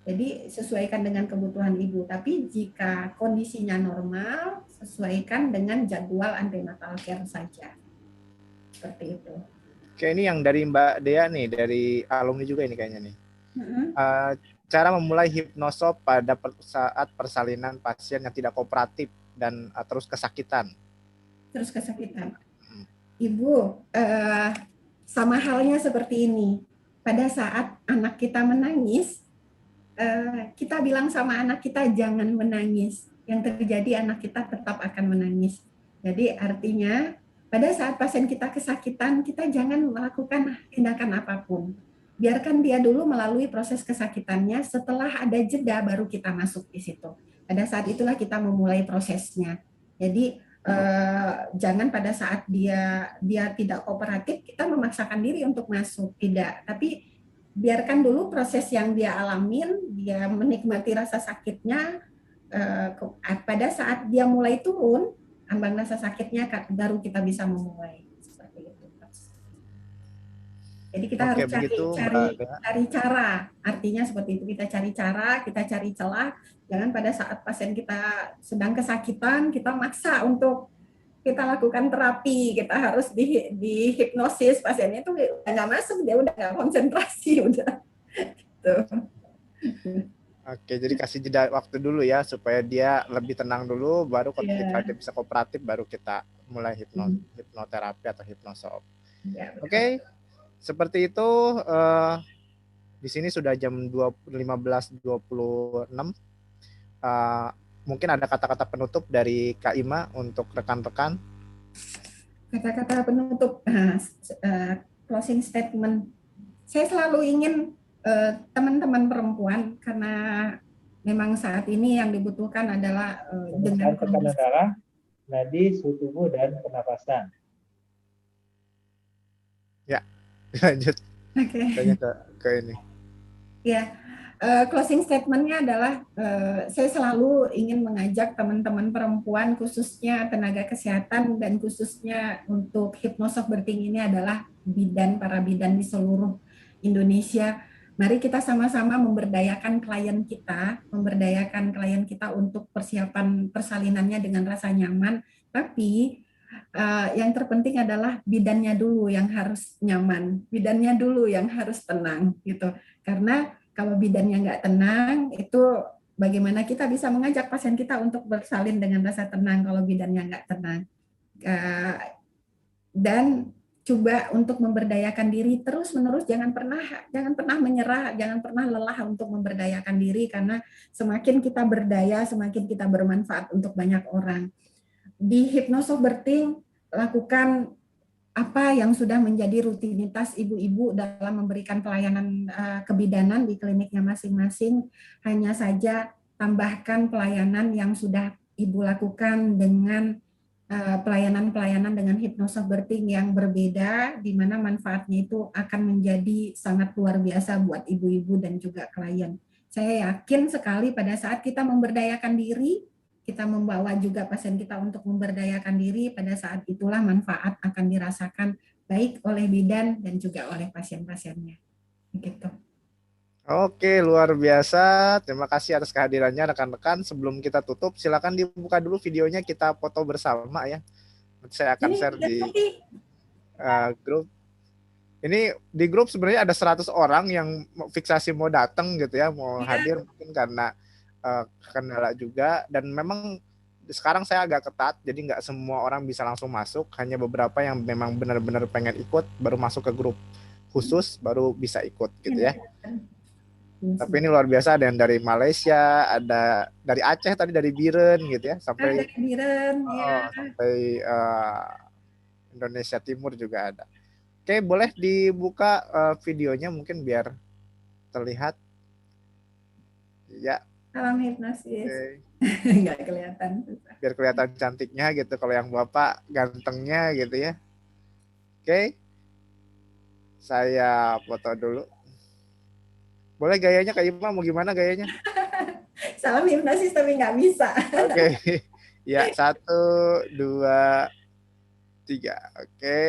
Jadi sesuaikan dengan kebutuhan ibu. Tapi jika kondisinya normal, sesuaikan dengan jadwal antenatal care saja. Seperti itu. Oke, ini yang dari Mbak Dea nih, dari alumni juga ini kayaknya nih. Cara memulai hipnosop pada saat persalinan pasien yang tidak kooperatif dan terus kesakitan. Terus kesakitan. Ibu, sama halnya seperti ini. Pada saat anak kita menangis, kita bilang sama anak kita jangan menangis. Yang terjadi anak kita tetap akan menangis. Jadi artinya pada saat pasien kita kesakitan, kita jangan melakukan tindakan apapun. Biarkan dia dulu melalui proses kesakitannya, setelah ada jeda baru kita masuk di situ. Pada saat itulah kita memulai prosesnya. Jadi jangan pada saat dia tidak kooperatif, kita memaksakan diri untuk masuk. Tidak, tapi biarkan dulu proses yang dia alamin, dia menikmati rasa sakitnya. Pada saat dia mulai turun, ambang rasa sakitnya baru kita bisa memulai. Seperti itu. Jadi kita harus cari cara. Artinya seperti itu, kita cari cara, kita cari celah. Jangan pada saat pasien kita sedang kesakitan, kita maksa untuk kita lakukan terapi, kita harus di hipnosis, pasiennya itu udah nggak masuk, dia udah nggak konsentrasi, udah. Gitu. Oke, jadi kasih jeda waktu dulu ya, supaya dia lebih tenang dulu, baru ketika dia bisa kooperatif, baru kita mulai hipnoterapi atau hipnosop. Oke, seperti itu. Di sini sudah jam 15.26. Mungkin ada kata-kata penutup dari Kak Ima untuk rekan-rekan. Kata-kata penutup, closing statement. Saya selalu ingin teman-teman perempuan, karena memang saat ini yang dibutuhkan adalah dengan tekanan darah, nadi, suhu tubuh, dan pernapasan. Ya, lanjut. Oke. Ke ini. Ya, closing statement-nya adalah saya selalu ingin mengajak teman-teman perempuan, khususnya tenaga kesehatan dan khususnya untuk hipnosop birthing ini adalah para bidan di seluruh Indonesia. Mari kita sama-sama memberdayakan klien kita untuk persiapan persalinannya dengan rasa nyaman. Tapi yang terpenting adalah bidannya dulu yang harus nyaman, bidannya dulu yang harus tenang, gitu. Karena kalau bidannya nggak tenang, itu bagaimana kita bisa mengajak pasien kita untuk bersalin dengan rasa tenang kalau bidannya nggak tenang. dan coba untuk memberdayakan diri terus-menerus, jangan pernah menyerah, jangan pernah lelah untuk memberdayakan diri, karena semakin kita berdaya, semakin kita bermanfaat untuk banyak orang. Di Hypnosoft Berting, lakukan apa yang sudah menjadi rutinitas ibu-ibu dalam memberikan pelayanan kebidanan di kliniknya masing-masing. Hanya saja tambahkan pelayanan yang sudah ibu lakukan dengan pelayanan-pelayanan dengan Hypnosoft Berting yang berbeda, di mana manfaatnya itu akan menjadi sangat luar biasa buat ibu-ibu dan juga klien. Saya yakin sekali pada saat kita memberdayakan diri, kita membawa juga pasien kita untuk memberdayakan diri, pada saat itulah manfaat akan dirasakan baik oleh bidan dan juga oleh pasien-pasiennya. Begitu. Oke, luar biasa. Terima kasih atas kehadirannya rekan-rekan. Sebelum kita tutup, silakan dibuka dulu videonya, kita foto bersama ya. Nanti saya akan share di grup. Ini di grup sebenarnya ada 100 orang yang fiksasi mau datang gitu ya, mau hadir, mungkin karena kendala juga. Dan memang sekarang saya agak ketat, jadi nggak semua orang bisa langsung masuk. Hanya beberapa yang memang benar-benar pengen ikut, baru masuk ke grup khusus, baru bisa ikut gitu ya. Tapi ini luar biasa, ada yang dari Malaysia, ada dari Aceh tadi, dari Biren gitu ya, sampai Biren, sampai Indonesia Timur juga ada. Oke, boleh dibuka videonya mungkin biar terlihat. Ya. Salam hipnosis. Nggak kelihatan. Biar kelihatan cantiknya gitu, kalau yang Bapak gantengnya gitu ya. Oke. Saya foto dulu. Boleh gayanya Kak Ima, mau gimana gayanya? Salam hipnosis tapi nggak bisa. Oke. Ya, 1, 2, 3. Oke.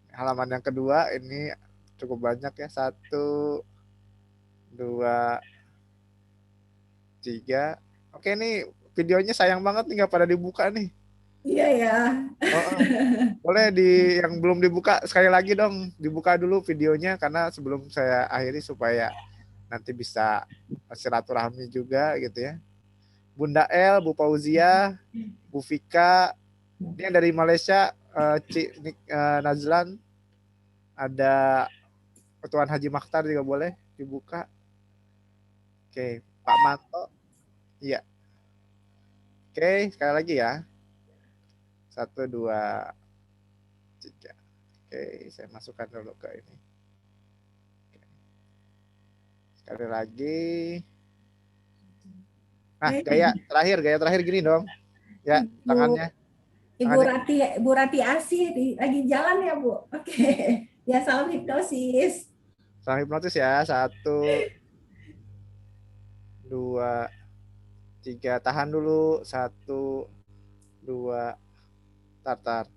Halaman yang kedua ini cukup banyak ya. 1, 2, 3. Oke, ini videonya sayang banget nih nggak pada dibuka nih. Iya ya. Boleh yang belum dibuka sekali lagi dong, dibuka dulu videonya, karena sebelum saya akhiri supaya nanti bisa silaturahmi juga gitu ya. Bunda El, Bu Fauzia, Bu Vika, ini yang dari Malaysia, Nazlan, ada Tuan Haji Makhtar juga boleh dibuka. Oke, Pak Manto, iya. Oke, sekali lagi ya. 1, 2, 3. Oke, saya masukkan dulu ke ini. Oke. Sekali lagi. Nah, gaya terakhir gini dong. Ya, tangannya. Bu Rati Asih lagi jalan ya, Bu? Oke. Ya, salam hipnosis. Salam hipnosis ya. 1, 2, 3. Tahan dulu. 1, 2, tar.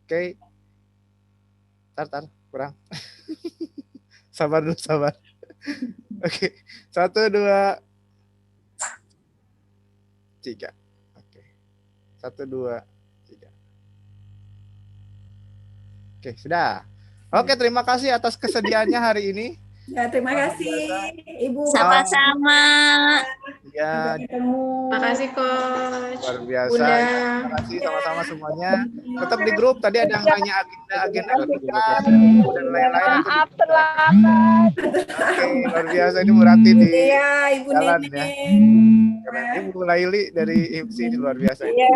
Oke. Tar, kurang. Sabar dulu, sabar. Oke. 1, 2, 3. Oke. 1, 2, 3. Oke, sudah. Oke, terima kasih atas kesediaannya hari ini. Ya, terima kasih Ibu. Sama-sama. Ya, Makasih Coach. luar biasa. Terima kasih sama-sama semuanya. Tetap di grup, tadi ada yang nanya agenda kita dan lain-lain. Maaf terlambat. Oke, luar biasa, ini Bu Rati di Ibu jalan Nene. ya. Ini Bu Laili dari IMSI, ini luar biasa. Iya.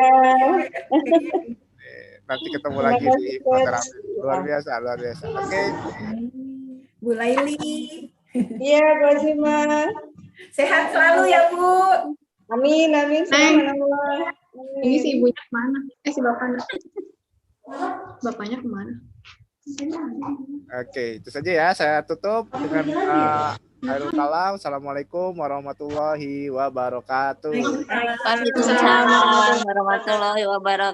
Nanti ketemu lagi di hipnoterapi. Luar biasa. Oke. Bu Laili. Iya, Bu Azima. Sehat selalu ya, Bu. Amin. Sama-sama. Ini si ibunya kemana? Si bapaknya. Bapaknya kemana? Oke, itu saja ya. Saya tutup dengan Khairul Kalam. Assalamualaikum warahmatullahi wabarakatuh. Waalaikumsalam warahmatullahi wabarakatuh.